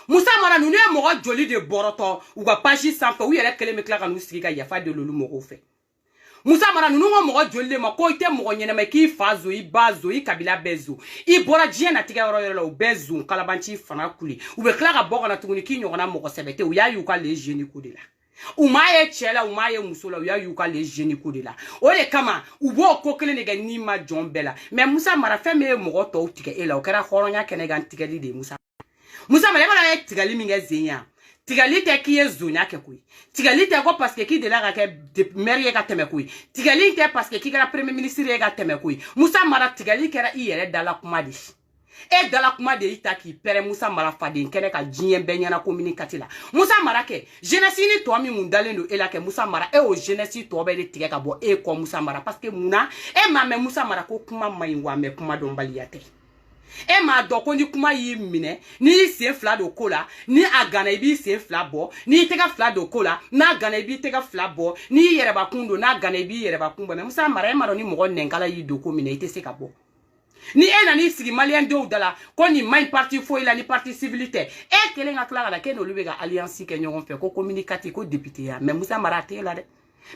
S1: Musa Mara ninnu ye mɔgɔ joli de bɔrɔtɔ u ka page sanfɛ u yɛrɛ kelen bɛ tila ka n'u sigi ka yafa deli olu mɔgɔw fɛ Musa Mara ninnu ko mɔgɔ joli de ma ko i tɛ mɔgɔ ɲɛnama k'i fa zo i ba zo i kabila bɛɛ zo i bɔra diɲɛ natigɛ yɔrɔ la u bɛɛ zo kalabanci fana kuli u bɛ tila ka bɔ kana tuguni k'i ɲɔgɔnna mɔgɔ sɛbɛ tɛ u y'a y'u ka les jeunes ko de la u m'a ye cɛ la u m'a ye muso la u y'a y'u ka les jeunes ko de la o de kama u b'o ko kelen de kɛ n'i ma jɔn bɛɛ la mais Musa Mara fɛn min ye mɔgɔ tɔw tigɛ e la o kɛra hɔrɔnya kɛnɛ kan tigɛli de ye Musa Mara e b'a ye tigɛli min kɛ zen ya tigali tɛ k'i ye zonya kɛ koyi tigali tɛ ko parce que k'i delila ka kɛ maire ye ka tɛmɛ koyi tigali tɛ parce que k'i kɛra premier ministre ye ka tɛmɛ koyi Musa Mara tigali kɛra i yɛrɛ dala kuma de e dala kuma de i ta k'i pɛrɛ Musa Mara faden kɛnɛ ka diɲɛ bɛɛ ɲɛna communicatif la Musa Mara kɛ jeunesse ni tɔ min mun dalen don e la kɛ Musa Mara e o jeunesse tɔ bɛɛ de tigɛ ka bɔ e kɔ Musa Mara parce que munna e m'a mɛn Musa Mara ko kuma man ɲi wa mɛ kuma dɔnbaliya tɛ e m'a dɔn ko ni kuma y'i minɛ n'i sen fila don ko la ni a gana i b'i sen fila bɔ n'i tɛgɛ fila don ko la n'a gana i b'i tɛgɛ fila bɔ n'i yɛrɛbakun don n'a gana i b'i yɛrɛbakun bɔ mais Musa Mara e m'a dɔn ni mɔgɔ nɛnkala y'i don ko minɛ i tɛ se ka bɔ ni e nan'i sigi maliyɛn denw da la ko nin maɲi parti foyi la ni parti civil tɛ e kelen ka tila ka na k'e n'olu bɛ ka alliance kɛ ɲɔgɔn fɛ ko communicatif ko député ya mais Musa Mara a t'e la dɛ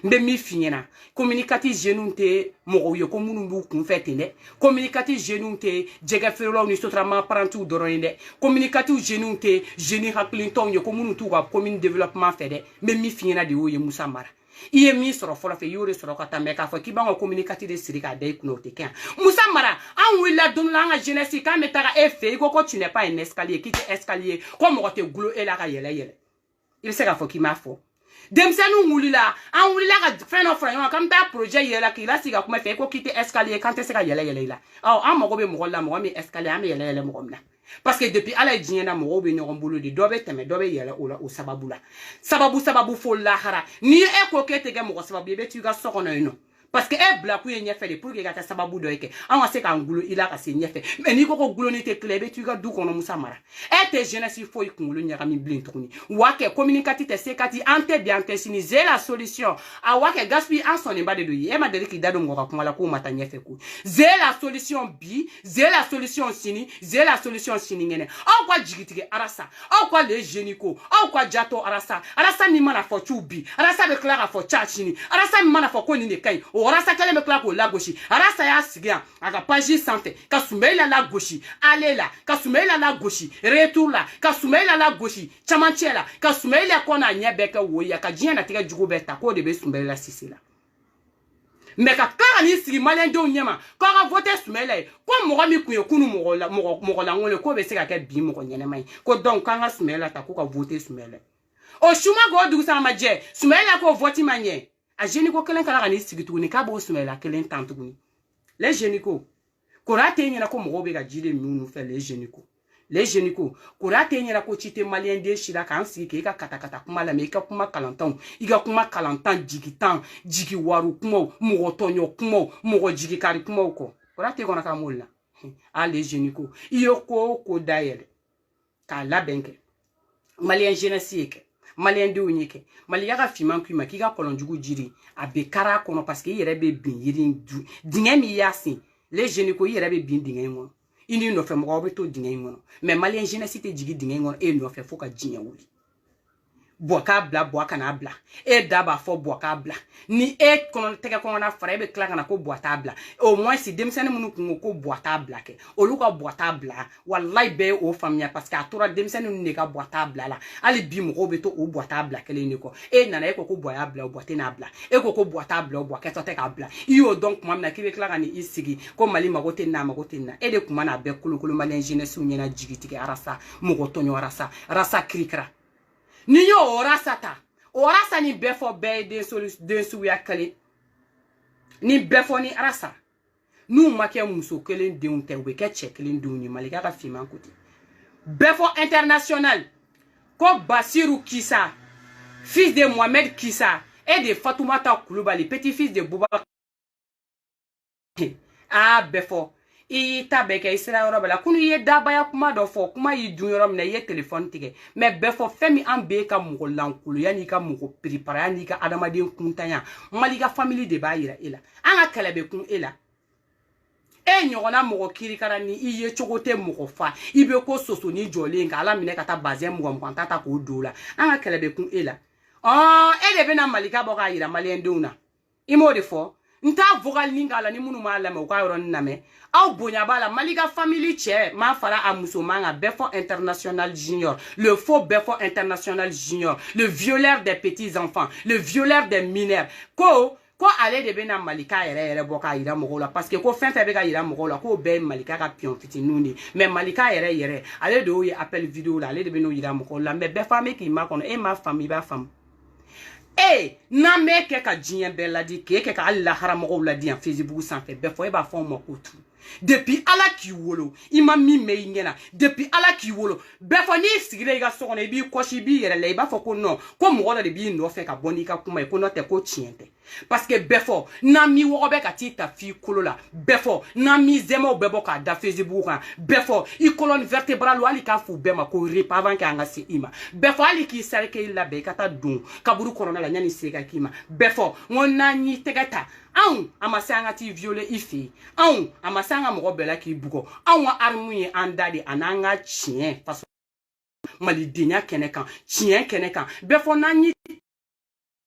S1: n bɛ min f'i ɲɛna communicatif jeunes tɛ mɔgɔw ye ko minnu b'u kunfɛ ten dɛ communicatif jeunes tɛ jɛgɛ feerelaw ni sotarama apprentis dɔrɔn ye dɛ communicatif jeunes tɛ jeunes hakilitɔw ye ko minnu t'u ka commune développement fɛ dɛ n bɛ min f'i ɲɛna de y'o ye Musa Mara i ye min sɔrɔ fɔlɔ fɛ i y'o de sɔrɔ ka taa mɛ k'a fɔ k'i b'an ka communicatif de siri k'a da i kunna o tɛ kɛ yan Musa Mara an wulila don dɔ la an ka jeunesse k'an bɛ taga e fɛ i ko tu n'es pas un escalier k'i tɛ escalier ko mɔgɔ tɛ gulo e la ka yɛlɛ yɛlɛ i bɛ se k'a fɔ k'i m'a fɔ denmisɛnninw wulila an wulila ka fɛn dɔ fara ɲɔgɔn kan k'an bɛ taa projet yɛlɛ k'i lasigi ka kuma fɛ i ko k'i tɛ escalier k'an tɛ se ka yɛlɛ yɛlɛ i la an mago bɛ mɔgɔ la mɔgɔ min escalier an bɛ yɛlɛ yɛlɛ mɔgɔ min na parce que depuis ala ye diɲɛ na mɔgɔw bɛ ɲɔgɔn bolo de dɔ bɛ tɛmɛ dɔ bɛ yɛlɛ o la o sababu la sababu fo lahara ni e ko k'e tɛ kɛ mɔgɔ sababu ye i bɛ t'i ka so kɔnɔ yen nɔ parce que e bila kun ye ɲɛfɛ de pour que ka kɛ sababu dɔ ye kɛ an ka se k'an gulo i la ka se ɲɛfɛ mais n'i ko ko guloni tɛ tila i bɛ t'i ka du kɔnɔ Musa Mara e tɛ jeunesse foyi kunkolo ɲagami bilen tuguni wa kɛ communicatif tɛ se ka ti an tɛ bi an tɛ sini c'est la solution a wa kɛ gaspille an sɔnnenba de don ye e ma deli k'i da don mɔgɔ ka kuma la k'o ma taa ɲɛfɛ ko c'est la solution bi c'est la solution sini c'est la solution sinikɛnɛ aw ka jigitigɛ arasa aw ka les jeunes ko aw ka jato arasa min mana fɔ cu bi arasa bɛ tila ka fɔ ca sini arasa min mana fɔ ko nin de ka ɲi o arasa kelen bɛ tila k'o lagosi arasa y'a sigi yan a ka page sanfɛ ka Soumaïla lagosi ale la ka Soumaïla lagosi retour la ka Soumaïla lagosi camancɛ la ka Soumaïla kɔ n'a ɲɛ bɛɛ kɛ wo ye ka diɲɛ natigɛ jugu bɛɛ ta k'o de bɛ Soumaïla Cissé la mais ka tila ka n'i sigi maliyɛndenw ɲɛma k'aw ka voter Soumaïla ye ko mɔgɔ min kun ye kunun mɔgɔ lankolon ye k'o bɛ se ka kɛ bi mɔgɔ ɲɛnama ye ko donc k'an ka Soumaïla ta k'u ka voter Soumaïla o suma k'o dugusama ma jɛ Soumaïla k'o vote ma ɲɛ a jeune ko kelen kala ka n'i sigi tuguni k'a b'o Soumaïla kelen tan tuguni les jeunes ko kora tɛ ɲɛna ko mɔgɔw bɛ ka ji de min fɛ les jeunes ko les jeunes ko kurate nyera ko chite malien de shira kan si ke ka kata kuma la me ka kuma kalantan iga kuma kalantan jigitan jigi waru kuma mo tonyo kuma mo jigi kari kuma ko kurate gona ka mulla a les jeunes ko iyo ko dayele ka la benke malien jeunesse ke malien de unike malien ka fiman kuma ki ka kolonjugu jiri abe kara kono parce que yere be bin yiri dinga mi yasin les jeunes ko yere be bin dinga ngo ini no fe mo be to dinga ngono mais malien jeunesse te jigi dinga ngono e no fe foka jinya wuli boaka bla boaka na bla e daba fo boaka bla ni e kono tege kono na fara be kla kana ko boata bla au moins si demsene munu ko boata bla ke o lu ka boata bla wallahi be o famia parce que atora demsene ne ka boata bla la ali bi mo be to o boata bla ke le ni ko e nana e ko boya bla o boate na bla e ko boata bla o boaka to te ka bla iyo donc mam na ki be kla kana isigi ko mali magote na e de kuma na be kulukulu malien jeunesse nyena jigitike arasa mo ko tonyo rasa krikra ni yo orasa ni befo be de su ya kale ni befo ni arasa nu make muso kelen de un tewe ke chekelen du ni malika ka fiman kuti befo international ko Basiru Kissa fils de Mohamed Kissa et de Fatoumata Coulibaly petit-fils de Boubacar ah befo I tabeke isra yoro bala kunu ye dabaya kuma do fo kuma yi dun yoro mna ye telephone tige mais be fo femi ambe ka mugo lankulu yani ka mugo prepare yani ka adamaden kuntanya malika family de ba yira ela anga kelebe kun ela e nyogona mugo kirikara ni iye chogote mugo fa ibe ko soso ni jole nga ala mine kata bazen mugo mkwantata ko dola anga kelebe kun ela ele be na malika boka yira malenduna imo de fo nta vocal ningala ni munu mala me kwa ron name au bonya bala malika family che ma fara amuso manga Befo International Junior le faux Befo International Junior le violeur des petits enfants le violeur des mineurs ko ale de bena malika ere boka ira mogola parce que ko fin be ka ira mogola ko be malika ka pion fiti nuni mais malika ere ale de oye appel vidéo la ale de beno ira mogola mais be famille qui ma kono e ma famille ba femme eh na me ke ka jien bella di ke ka Allah haramo la di en Facebook sans fait be fo e ba fo mo kotu depuis ala ki wolo ima mi me ngena depuis ala ki wolo be fo ni sigire ga so kono bi koshi bi yere le ba fo ko no ko mo wala de bi no fe ka boni ka kuma ko no te ko tiente parce que be fo na mi wo be ka ti ta fi kolo la be fo na mi zemo be bo ka da Facebook kan be fo I colonne vertébrale ali ka fu be ma ko ripa avant ka nga si ima be fo ali ki sare ke la be ka ta dun kaburu corona la nyani se ka kima be fo ngona ni tegata amasanga ti viole ifi amasanga mo bela ki bugo armuye andade ananga chien façon mali dinya kenekan chien kenekan be fo nani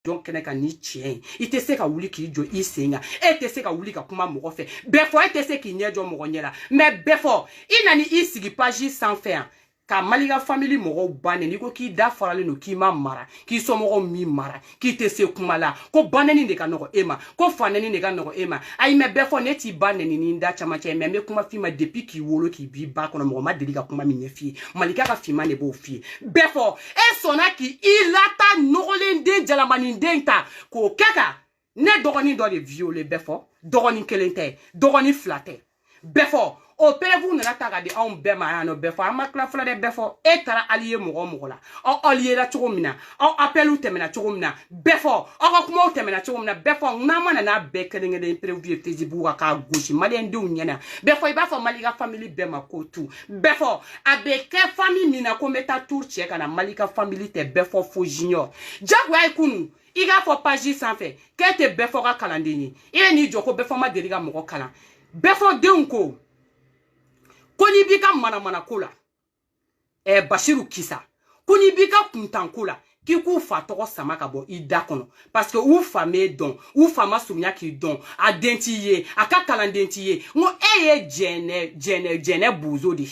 S1: donc kenekan ni chien ite se ka wuli ki jo isenga ete se ka wuli ka kuma mo fe be fo ete se ki nyejo mo nyela mais be fo inani isigi page sans faire ka malika family mogo bane ni ko ki da farale no ki ma mara ki so mogo mi mara ki te se kumala ko baneni de ka no ema ko faneni de ka no ema ay me be fo neti baneni ni nda chama che me kuma fi ma depuis ki wolo ki bi ba ko no mogo ma delika kuma mi nyefi malika ka fi ma ne bo fi be fo e sona ki ilata no de jalamani denta ko kaka ne dogoni do de violer be fo dogoni kelente dogoni flatter be fo opérez-vous na taga de on be ma no be fo amakla fla de be fo etara allié mogo la o allié la chogomina o appelu temena chogomina be fo o kuma temena chogomina be fo na mana na be kelenge de prévu Facebook ka gauche malien de unyana be fo iba fo malika family be ma ko tu be fo avec famille mina ko meta tour check na malika family te be fo fo junior jagwa ikunu iga fo page sans fait que te be fo ka kalandini e ni joko be fo ma deriga mogo kala be fo de unko koni bika mana kola Basiru Kissa koni bika kuntankola ki ku fa toko sama ka bo ida kono parce que ou fame don ou fama sumya ki don a dentiye aka kalandentiye ngo eye jene buzo di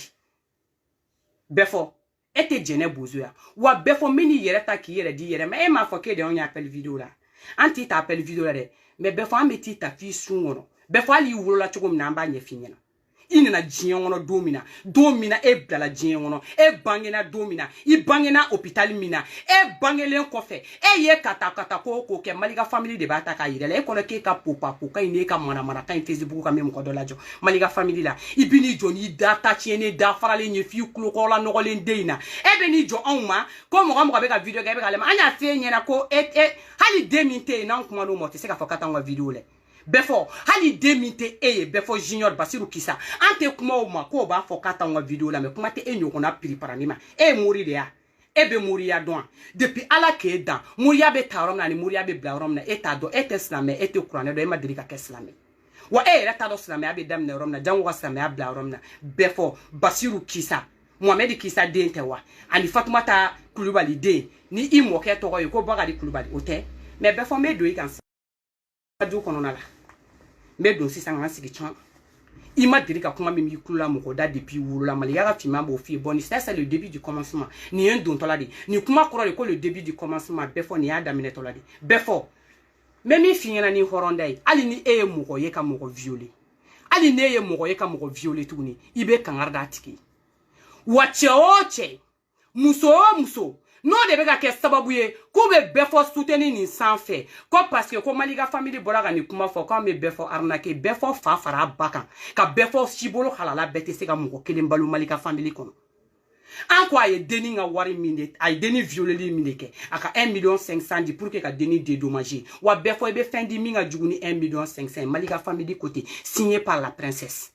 S1: befo ete jene buzo ya wa befo mini yere ta ki yere di yere mais e ma fo ke de on ya appel vidéo la anti ta appel vidéo la de mais befo ameti ta fi sungono befo ali wuro la choko mnamba nye finyana i nana diɲɛ kɔnɔ don min na e bilala diɲɛ kɔnɔ e bangena don min na i bangena hôpital min na e bangelen kɔfɛ e ye kata ko kɛ Malika family de b'a ta k'a yirɛ la e kɔnɔ k'e ka popa in n'e ka mana kan Facebook ka mɛ mɔgɔ dɔ lajɔ Malika family la i bi n'i jɔ n'i da ta tiɲɛnen da faralen ye f'i kulokɔrɔla nɔgɔlen den in na e bɛ n'i jɔ anw ma ko mɔgɔ bɛ ka video kɛ e bɛ ka lamɛn an y'a f'e ɲɛna ko hali den min tɛ yen n'an kuma n'o ma o tɛ se k'a fɔ ka t'anw ka video lɛ bɛɛ fɔ hali den min tɛ e ye bɛɛ fɔ Junior Basiru Kisa an tɛ kuma o ma k'o b'a fɔ k'a t'anw ka video lamɛn kuma tɛ e ɲɔgɔnna piriparani ma e ye mori de ya e be moriya dɔn depuis ala k'e dan moriya bɛ ta yɔrɔ min na ani moriya bɛ bila yɔrɔ min na e t'a dɔn e tɛ silamɛ e tɛ kuranɛ dɔn e ma deli ka kɛ silamɛ wa e yɛrɛ t'a dɔn silamɛya bɛ daminɛ yɔrɔ min na jango ka silamɛya bila yɔrɔ min na bɛɛ fɔ Basiru Kisa Mohamed Kisa den tɛ wa ani Fatumata Kulubali den ni i mɔkɛ tɔgɔ ye ko Bakari Kulubali o tɛ mais bɛɛ fɔ n bɛ don i kan du kɔnɔna la n bɛ don sisan ka sigi can i ma deli ka kuma min b'i kulo la mɔgɔ da depuis wolola Malika ka finman b'o f'i ye bon ça c'est le début du commencement nin ye n dontɔla de nin kuma kɔrɔ de ko le début du commencement bɛɛ fɔ nin y'a daminɛtɔla de bɛɛ fɔ n bɛ min f'i ɲɛna ni hɔrɔnda ye hali ni e ye mɔgɔ ye ka mɔgɔ violer hali n'e ye mɔgɔ ye ka mɔgɔ violer tuguni i bɛ kangari d'a tigi wa cɛ o cɛ muso o muso n'o de bɛ ka kɛ sababu ye k'u bɛ bɛɛ fɔ soutenir nin sanfɛ ko parce que ko Malika family bɔra ka nin kuma fɔ k'an bɛ bɛɛ fɔ arnaquer bɛɛ fɔ fa fara ba kan ka bɛɛ fɔ sibolo halala bɛɛ tɛ se ka mɔgɔ kelen balo Malika family kɔnɔ an ko a ye denni ka wari min de a ye denni violeli min de kɛ a ka 1,500,000 di pour que ka denni dédommager wa bɛɛ fɔ i bɛ fɛn di min ka jugu ni 1,500,000 Malika family côté signé par la princesse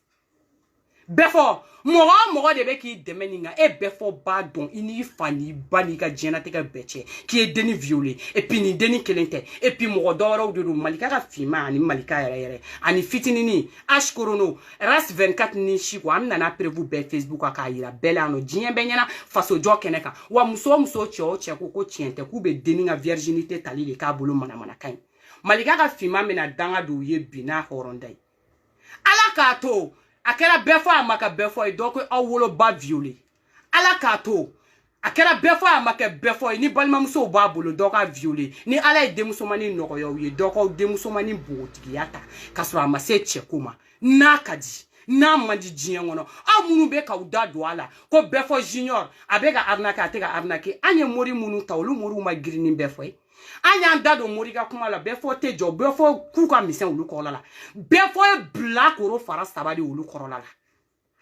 S1: bɛɛ fɔ mɔgɔ o mɔgɔ de bɛ k'i dɛmɛ nin kan e bɛɛ fɔ b'a dɔn i n'i fa n'i ba n'i ka diɲɛnatigɛ bɛɛ cɛ k'i ye denni violer et puis nin denni kelen tɛ et puis mɔgɔ dɔwɛrɛw de don Malika ka finman ani Malika yɛrɛ ani fitininin H Korono RAS 24 ni Chiko an nana prévu bɛɛ Facebook kan k'a yira bɛɛ la nɔ diɲɛ bɛɛ ɲɛna faso jɔ kɛnɛ kan wa muso o muso cɛ o cɛ ko tiɲɛ tɛ k'u bɛ denni ka virginité tali de k'a bolo manamanakan ye Malika ka finman bɛna danga don u ye bi n'a hɔrɔnda ye ala k'a to a kɛra bɛɛ fɔ a ma ka bɛɛ fɔ ye dɔ ko aw woloba violer ala k'a to a kɛra bɛɛ fɔ a ma kɛ bɛɛ fɔ ye ni balimamusow b'a bolo dɔ ka violer ni ala ye denmusomanin nɔgɔya u ye dɔ ka denmusomanin bogotigiya ta k'a sɔrɔ a ma se cɛko ma n'a ka di n'a man di diɲɛ kɔnɔ aw minnu bɛ k'aw da don a la ko bɛɛ fɔ Junior a bɛ ka arnaquer a tɛ ka arnaquer an ye mori minnu ta olu moriw ma girin ni bɛɛ fɔ ye an y'an da don mori ka kuma la bɛɛ fɔ tɛ jɔ bɛɛ fɔ k'u ka misɛn olu kɔrɔla la bɛɛ fɔ ye bilakoro fara saba de olu kɔrɔla la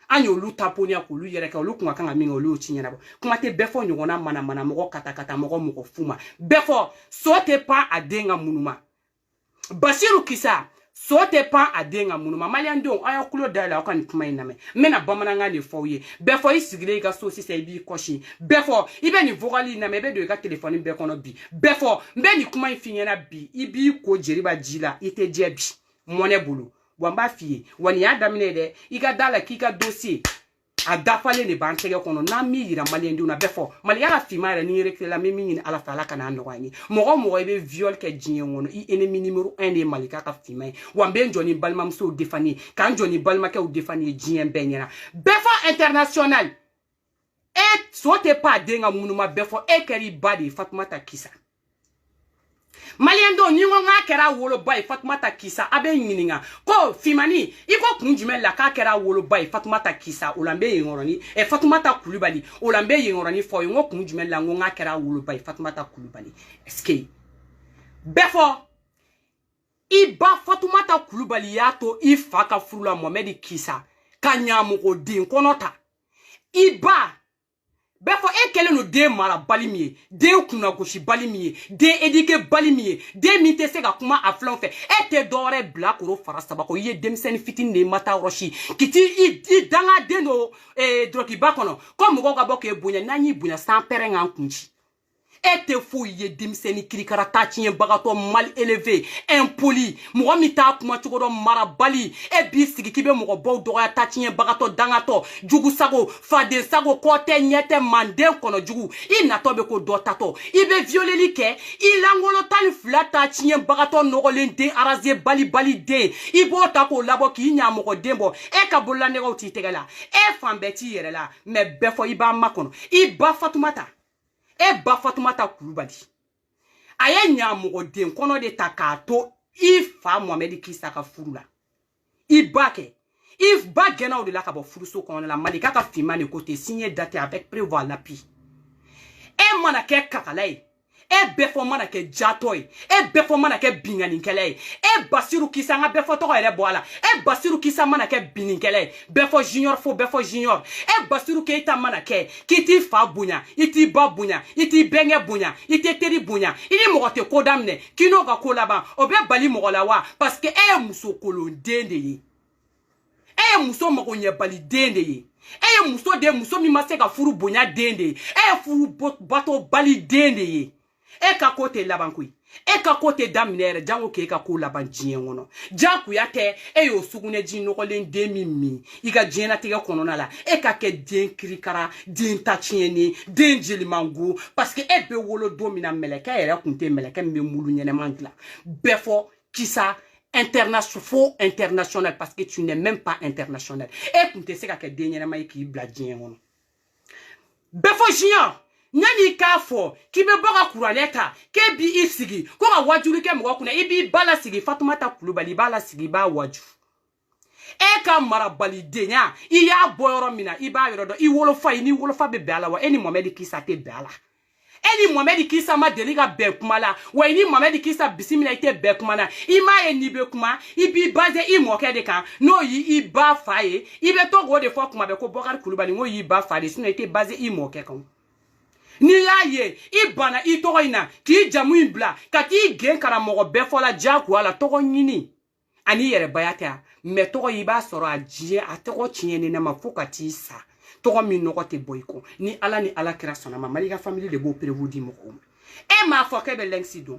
S1: an y'olu taponiya k'olu yɛrɛ kɛ olu kun ka kan ka min kɛ olu y'o ci ɲɛnabɔ kuma tɛ bɛɛ fɔ ɲɔgɔnna mana mɔgɔ kata mɔgɔ fu ma bɛɛ fɔ so tɛ pan a den ka munu ma Basiru Kisa so tɛ pan a den ka munu ma maliyɛndenw a y'a kulo dayɛlɛ aw ka nin kuma in lamɛn n bɛna bamanankan de fɔ aw ye bɛɛ fɔ i sigilen i ka so sisan i b'i kɔsi bɛɛ fɔ i bɛ nin vocal in lamɛn i bɛ don i ka téléphone bɛɛ kɔnɔ bi bɛɛ fɔ n bɛ nin kuma in f'i ɲɛna bi i b'i ko jeriba ji la i tɛ jɛ bi mɔnɛ bolo wa n b'a f'i ye wa nin y'a daminɛ dɛ i ka da la k'i ka dossier a dafalen de b'an tɛgɛ kɔnɔ n'an m'i yira maliyɛndenw na bɛɛ fɔ Malika ka finman yɛrɛ ni reclé la n bɛ min ɲini ala fɛ ala ka n'a nɔgɔya n ye mɔgɔ o mɔgɔ i bɛ viol kɛ diɲɛ kɔnɔ i ennemi numéro 1 de ye Malika ka finman ye wa n bɛ n jɔ ni balimamusow défendre ye k'an jɔ ni balimakɛw défendre ye diɲɛ bɛɛ ɲɛna bɛɛ fɔ international e so tɛ pan a den ka munu ma bɛɛ fɔ e kɛra i ba de ye Fatumata Kisa maliyɛndenw ni ko k'a kɛra woloba ye Fatumata Kisa a bɛ ɲininka ko finmani i ko kun jumɛn la k'a kɛra woloba ye Fatumata Kisa o la n bɛ yen yɔrɔni Fatumata Kulubali o la n bɛ yen yɔrɔni fɔ ye n ko kun jumɛn la n ko k'a kɛra woloba ye Fatumata Kulubali est-ce que bɛɛ fɔ i ba Fatumata Kulubali y'a to i fa ka furu la Mohamed Kisa ka ɲamɔgɔ den kɔnɔ ta i ba bɛɛ fɔ e kɛlen don den mara bali min ye den kunnagosi bali min ye den éduqué bali min ye den min tɛ se ka kuma a filanw fɛ e tɛ dɔwɛrɛ bilakoro fara saba kɔ i ye denmisɛnnin fitinin de ye ma taa yɔrɔ si k'i i dangaden don dɔrɔkiba kɔnɔ ko mɔgɔw ka bɔ k'e bonya n'an y'i bonya san pɛrɛn k'an kun ci e tɛ foyi ye denmisɛnnin kirikara ta tiɲɛbagatɔ mal élevé impoli mɔgɔ min t'a kuma cogo dɔn marabali e b'i sigi k'i bɛ mɔgɔbaw dɔgɔya ta tiɲɛbagatɔ dangatɔ jugu sago faden sago kɔ tɛ ɲɛ tɛ manden kɔnɔ jugu i natɔ bɛ ko dɔ tatɔ i bɛ violeli kɛ i langolo 12 ta tiɲɛbagatɔ nɔgɔlen den arase bali den i b'o ta k'o labɔ k'i ɲamɔgɔ den bɔ e ka bolola nɛgɛw t'i tɛgɛ la e fan bɛɛ t'i yɛrɛ la mais bɛɛ fɔ i b'a makɔnɔ i ba Fatumata e ba Fatumata Kulubali a ye ɲamɔgɔ den kɔnɔ de ta k'a to i fa Mohamed Kisa ka furu la i ba kɛ If ba gena o de la ka bo furuso kono la Malika ka fima ne côté signé date avec prévoir l'appui. E mana ke kakalay. E befo mana ke jatoy. E befo mana ke binganinkele. E Basiru Kisa nga befo toko ere boala. E Basiru Kisa mana ke bininkele. Befo junior fo befo junior. E Basiru Keita mana ke kiti fa bunya, iti ba bunya, iti benge bunya, iti teri bunya. Ini mogote kodamne kino ga kolaba. Obe bali mogola wa parce que e muso kolondende yi. E muso magonye bali dende yi. E muso de muso mi maseka furu bunya dende. E furu bato bali dende yi. E ka kote labankui. E ka kote daminere jango ke ka ko laban jiyen wono. Janku ya te e yo sugune jin nokolen demi mi. Iga jena tege konona la. E ka ke den krikara, den tachieni, den jelimangu parce que e be wolo domina meleke ere kunte meleke me mulu nyene mangla. Befo Kisa faux international parce que tu n'es même pas international. E kunte se ka ke den nyene mai ki bla jiyen wono. Befo Junior Nyani ka fo ki be boga kuraleta ke bi isigi ko ga wajuru ke mo kuna ibi bala sigi Fatoumata Coulibaly bala sigi ba waju e ka mara bali denya I ya boyoro mina iba yoro do I wolofa ni wolofa be bala wa eni Mohamed Kisa te bala eni Mohamed Kisa ma deliga be kuma la wa eni Mohamed Kisa bisimila ite be kuma na ima eni be kuma ibi baze I moke de kan no yi iba faye ibe to go de fo kuma be ko Bokar Coulibaly ngo yi ba faye sino ite baze I moke kan ni ya ye I bana I togo ina ki jamu ibla ka ki gen kara mogo befo la jaku ala togo nyini ani yere bayata me togo iba soro a jie a togo chiene na mafuka ti sa togo mi nogo te boyko ni ala kira sona ma Malika family de bo prevu di moko e ma fo ke be lengsi do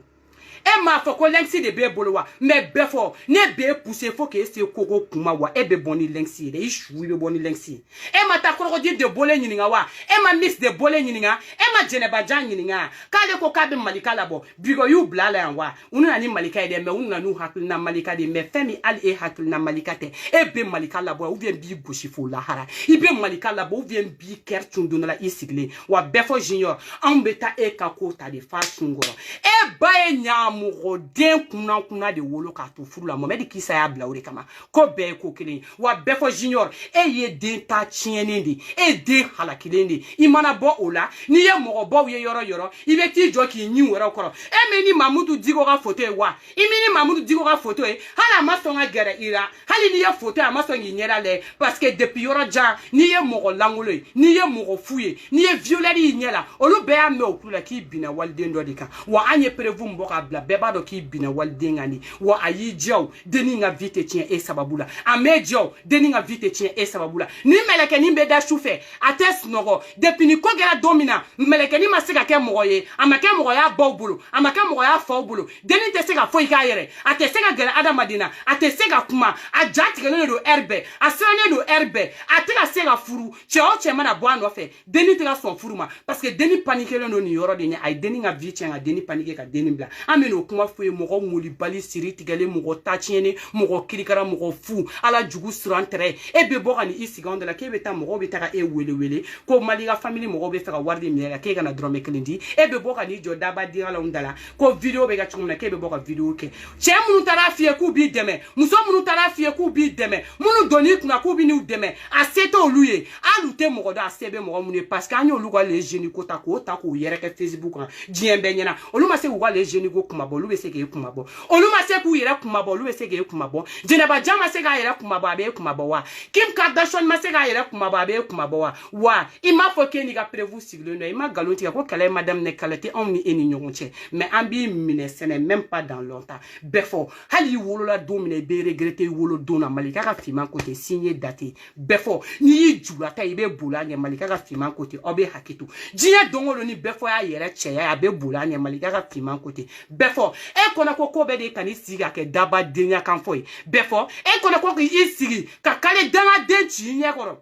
S1: e ma fo ko lengsi de be bolowa me befo ne be pousser fo ke se koko kuma wa e be boni lengsi de I shu be boni lengsi e ma ta koko di de bole nyininga wa e ma mix de bole nyininga e ma jeneba jan nyininga kale ko ka be Malika labo bigo yu blala yanwa unu na ni Malika de me unu na nu hakil na Malika de me femi al e hakil na Malika te e be Malika labo ou vient bi goshi fo la hara I be Malika labo ou vient bi kertundu na la isigle wa befo Junior ambeta e ka kota de fa sungoro e bae nya mugo den kuna de wolo ka to furu la Mohamed Kisa ya bla ore kama ko be ko kelen wa befo Junior e ye den ta chienende e den halakilende I mana bo ola ni ye mogo bo ye yoro I be ti jo ki nyi wero koro e me ni Mamudu Digo ga photo e wa I me ni Mamudu Digo ga photo e hala masonga gere ira hali ni ye photo a masongi nyera le parce que depuis yoro ja ni ye mogo langolo ni ye mogo fuye ni ye violeri nyela olu be ya me okula ki bina walden do dika wa anye prevu mboka bla beba do ki bina walden ani wa ayi jaw deni nga vite tien e sababula ame jaw deni nga vite tien e sababula ni meleke ni be da choufe ates nogo depuis ni kogera domina meleke ni masika ke moye amake moya bobulu amake moya fobulu deni te seka foi ka yere ate seka gele adamadina ate seka kuma a jatigele do herbe a sene do herbe ate ka seka furu che o che mana bo ando fe deni te ka son furu ma parce que deni panique le no ni yoro de nya ay deni nga vite nga deni panique ka deni bla ameno kuma foi mogo muli bali siri tigele mogo tachiene mogo kirikara mogo fu ala jugu surantre e be bo kan I sigonde la ke beta mogo beta ka e wele ko Malika family mogo be fera wardi mi ya ke kana drome klendi e be bo kan I jo daba di ala undala ko video be ga chumna ke be bo ka video ke che munu tara fie ku bi deme muso munu tara fie ku bi deme munu doni kuna ku bi ni deme aseto oluye alute mogo da sebe mogo munu parce que anyo lugo le jeni ko ta ko yere ke Facebook an jiembe nyana olu ma se wo le jeni go kuma bo lu be se ke kuma bo olu ma se ku yere kuma bo lu be se ke kuma bo jeneba jama se ga yere kuma bo abe kuma bo wa Kim Kardashian ma se ga yere kuma bo abe kuma bo wa ima fo ke ni ga prevu sigle no ima galonti ko kala madame ne kalete on ni eni nyonche mais ambi mine ce n'est même pas dans longtemps befo hali wolo la domine be regretter wolo dona Malika ka fima côté signé daté befo ni jula ta ibe bulanya Malika ka fima côté obe hakitu jiya dongolo ni befo ya yere cheya ya be bulanya Malika ka fima côté befo e kona ko be de kani siga ke daba denya kan foi befo e kona ko ki sigi ka kale danga denchi nyekoro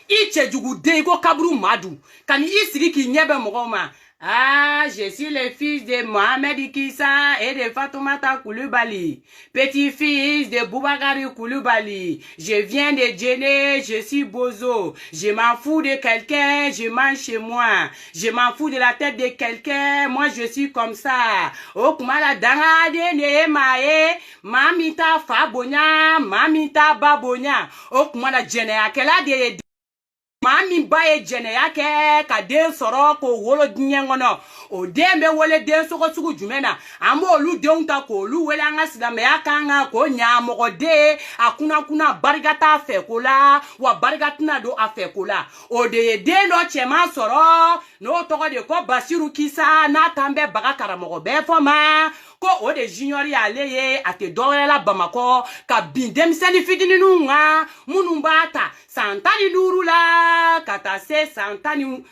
S1: I chejugu de ko kabru madu kani I sigi ki nyebe mogo ma Ah, je suis le fils de Mohamed Ikissa et de Fatoumata Koulibaly, petit-fils de Boubakari Koulibaly. Je viens de Djenné, je suis bozo. Je m'en fous de quelqu'un, je mange chez moi. Je m'en fous de la tête de quelqu'un, moi je suis comme ça. Okumala dangade ne mae, mamita fabonya, mamita babonya. Okumala Djenné akela de Mami baye jene yake ka den soro ko wolo diɲɛ kɔnɔ o den bɛ wele den sogo sugu jumɛn na an b'olu denw ta k'olu wele an ka silamɛya kan kan ko ɲamɔgɔden a kunna barika t'a fɛ ko la wa barika tɛna don a fɛ ko la o de ye den dɔ cɛman sɔrɔ n'o tɔgɔ de ko Basiru Kisa n'a tan bɛ baga karamɔgɔ bɛɛ fɔ ma ko o de junior y'ale ye a tɛ dɔwɛrɛ la Bamakɔ ka bin denmisɛnnin fitininw kan minnu b'a ta san 15 la ka taa se san 16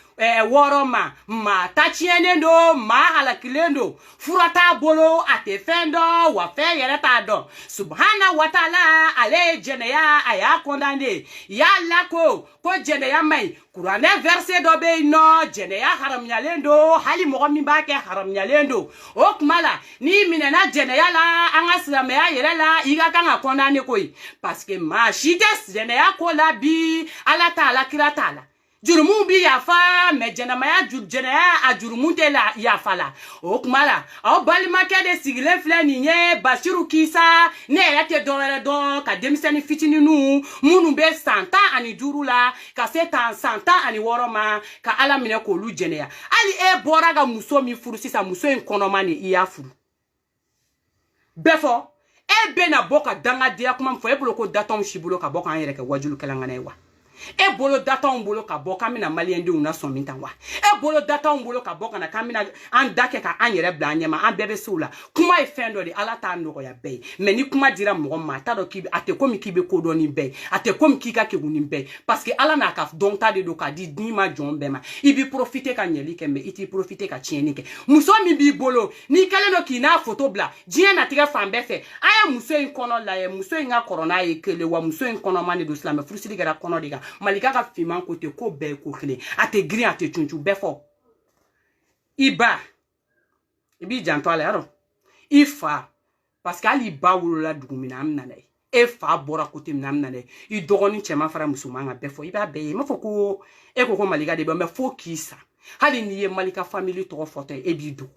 S1: ma maa ta tiɲɛnen don maa halakilen don fura t'a bolo a tɛ fɛn dɔn wa fɛn yɛrɛ t'a dɔn subhana wa taala ale ye jɛnɛya a y'a condamné yala ko jɛnɛya man ɲi kuranɛ verset dɔ bɛ yen nɔ jɛnɛya haramuyalen don hali mɔgɔ min b'a kɛ haramuyalen don o tuma la n'i minɛna jɛnɛya la an ka silamɛya yɛrɛ la i ka kan ka condamné koyi parce que maa si tɛ jɛnɛya ko la bi ala t'a la kira t'a la jurumu bi yafa mais jɛnɛya a jurumu tɛ la yafa la o tuma la aw balimakɛ de sigilen filɛ nin ye Basiru Kisa ne yɛrɛ tɛ dɔwɛrɛ dɔn ka denmisɛnnin fitininw minnu bɛ san 15 la ka se san 16 ma ka ala minɛ k'olu jɛnɛya hali e bɔra ka muso min furu sisan muso in kɔnɔma ni i y'a furu bɛɛ fɔ e bɛna bɔ ka dangadenya kuma min fɔ e bolo ko datanw si bolo ka bɔ k'an yɛrɛ kɛ wajulu kɛlaŋana ye wa e bolo datanw bolo ka bɔ k'an bɛna maliyɛndenw na sɔn min tan wa e bolo datanw bolo ka bɔ ka na k'an bɛna an da kɛ ka an yɛrɛ bila an ɲɛma an bɛɛ bɛ se o la kuma ye fɛn dɔ de ala t'a nɔgɔya bɛɛ ye mais ni kuma dira mɔgɔ ma a t'a dɔn k'i a tɛ komi k'i bɛ ko dɔn ni bɛɛ ye a tɛ komi k'i ka kegun ni bɛɛ ye parce que ala n'a ka dɔnta de don k'a di ni ma jɔn bɛɛ ma i b'i profiter ka ɲɛli kɛ mais i t'i profiter ka tiɲɛni kɛ muso min b'i bolo n'i kɛlen don k'i n'a photo bila diɲɛ natigɛ fan bɛɛ fɛ a ye muso in kɔnɔ lajɛ muso in ka kɔrɔ n'a ye kelen wa muso in kɔnɔman de don silamɛ furusiri kɛra kɔnɔ de kan malika ka finman ko tɛ ko bɛɛ ye ko kelen a tɛ girin a tɛ cuncu bɛɛ fɔ i ba i b'i janto a la yarɔ i fa parce que hali i ba wolola dugu min na an bɛna n'a ye e fa bɔra kote min na an bɛna n'a ye i dɔgɔnin cɛman fara musoman kan bɛɛ fɔ i b'a bɛɛ ye i m'a fɔ ko e ko malika de bɛ mais fo k'i sa hali n'i ye malika famille tɔgɔ fɔtɔ ye e b'i dogo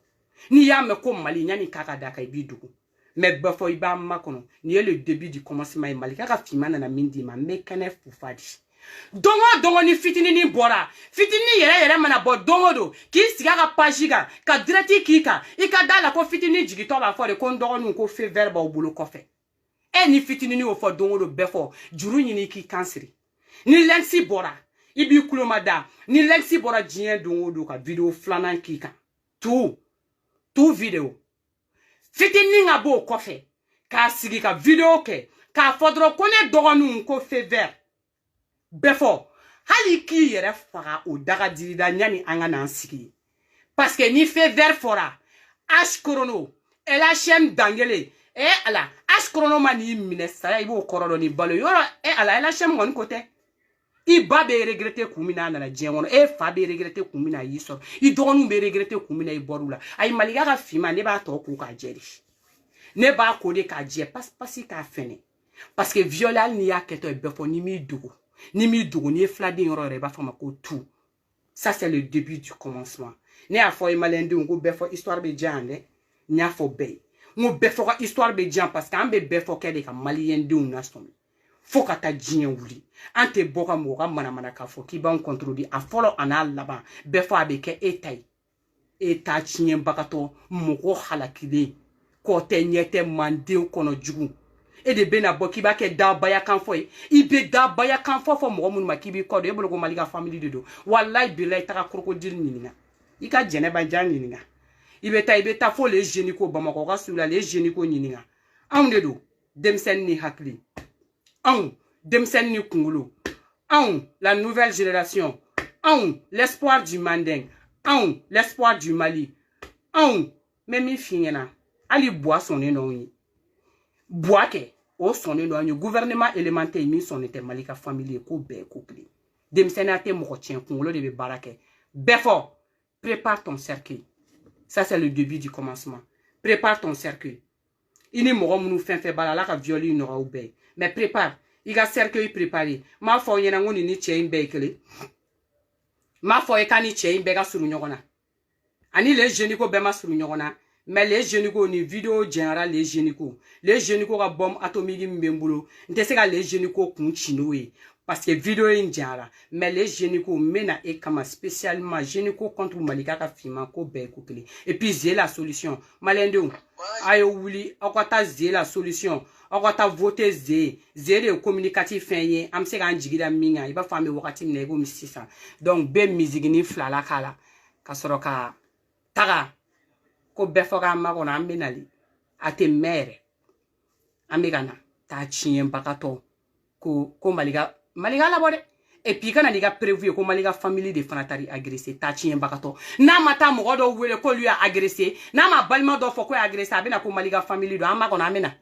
S1: n'i y'a mɛn ko mali ɲani k'a ka da kan i b'i dogo mais bɛɛ fɔ i b'a makɔnɔ nin ye le début du commencement ye malika ka finman nana min d'i ma n bɛ kɛnɛ fufa di dongo dongo ni fitinini bɔra fitini yɛrɛ mana bɔ dongo don k'i sigi a ka page kan ka direct k'i kan i ka da la ko fitini jigitɔ b'a fɔ de ko n dɔgɔninw ko feu vert b'aw bolo kɔfɛ e ni fitinini y'o fɔ dongo don bɛɛ fɔ juru ɲini k'i kan siri ni lɛnsi bɔra i b'i kulomada ni lɛnsi bɔra diɲɛ dongo don ka video filanan k'i kan tout video fitini ka b'o kɔfɛ k'a sigi ka video kɛ k'a fɔ dɔrɔn ko ne dɔgɔninw ko feu vert bɛɛ fɔ hali k'i yɛrɛ faga o dagadira ɲani an ka n'an sigi parce que ni feu vert fɔra H-Chrono LHM dangele ala H-Chrono ma n'i minɛ saya i b'o kɔrɔ dɔn ni balo yɔrɔ ala LHM kɔni ko tɛ i ba bɛ regretter kun min na a nana diɲɛ kɔnɔ e fa bɛ regretter kun min na a y'i sɔrɔ i dɔgɔninw bɛ regretter kun min na i bɔr'u la ayi malika ka finman ne b'a tɔ ko k'a jɛ de ne b'a ko de k'a jɛ pasi k'a fɛnɛ parce que viol hali n'i y'a kɛtɔ ye bɛɛ fɔ ni m'i dogo ni m'i dogo n'i ye filaden yɔrɔ yɛrɛ i b'a fɔ ma ko tout ça c'est le début du commencement ne y'a fɔ i maliyɛndenw ko bɛɛ fɔ histoire bɛ diya yan dɛ n y'a fɔ bɛɛ ye n ko bɛɛ fɔ ka histoire bɛ diya parce que an bɛ bɛɛ fɔ kɛ de ka maliyɛndenw nasɔn fo ka taa diɲɛ wuli an tɛ bɔ ka mɔgɔ ka manamana k'a fɔ k'i b'anw contrôler a fɔlɔ a n'a laban bɛɛ fɔ a bɛ kɛ e ta ye e ta tiɲɛbagatɔ mɔgɔ halakilen kɔ tɛ ɲɛ tɛ manden kɔnɔ jugu e de bɛna bɔ k'i b'a kɛ dabaya kan fɔ ye i bɛ dabaya kan fɔ mɔgɔ minnu ma k'i b'i kɔ don e bolo ko malika famille de don walayi bilayi i taga krokodili ɲininka i ka jɛnɛbajan ɲininka i bɛ taa fo les génico Bamakɔ ka sugu la les génico ɲininka anw de don denmisɛnnin ni hakili anw denmisɛnnin ni kunkolo anw la nouvelle génération anw l'espoir du Manding anw l'espoir du Mali anw mɛ min f'i ɲɛna hali buwa sɔnnen n'anw ye buwa kɛ o sɔnnen don an ye gouvernement élémentaire min sɔnnen tɛ malika famille ko bɛɛ ko kelen denmisɛnninya tɛ mɔgɔ tiɲɛ kunkolo de bɛ baara kɛ bɛɛ fɔ Prépare ton cercueil. Ça, c'est le début du commencement. Prépare ton cercueil. Il n'y a pas de fait bala la ka violi n'aura ou bay. Mais prépare. Il a cercueil préparé. Ma foi y en a un ni tien bekele. Ma foi y kani tien bega sur nyona. Ani les génico bema sur nyona. Mais les génico ni vidéo général les génico. Les génico ka bombe atomique mbembulo. N'tese ka les génico kun chinoé. Parce que vidéo est indiara. Mais les génico mena et kama spécialement génico contre malika ka fima ko be ko kele. Et puis c'est la solution. Malendo. Ayo wuli akwata c'est la solution. Akwata voter c'est le communicatif fin am se kan jigida minga iba fami wakati mnego misisa. Donc be musique ni flala kala. Ka soroka taga ko be foka makona ambenali. Ate mere. Amegana ta chien bakato ko malika Malika la bode. Et puis quand on a prévu que Malika famille de fanatari agressé, ta chien bakato. Na mata mo do wele ko lui a agressé. Na ma balma do foko agressé abena ko Malika famille do ama kona amena.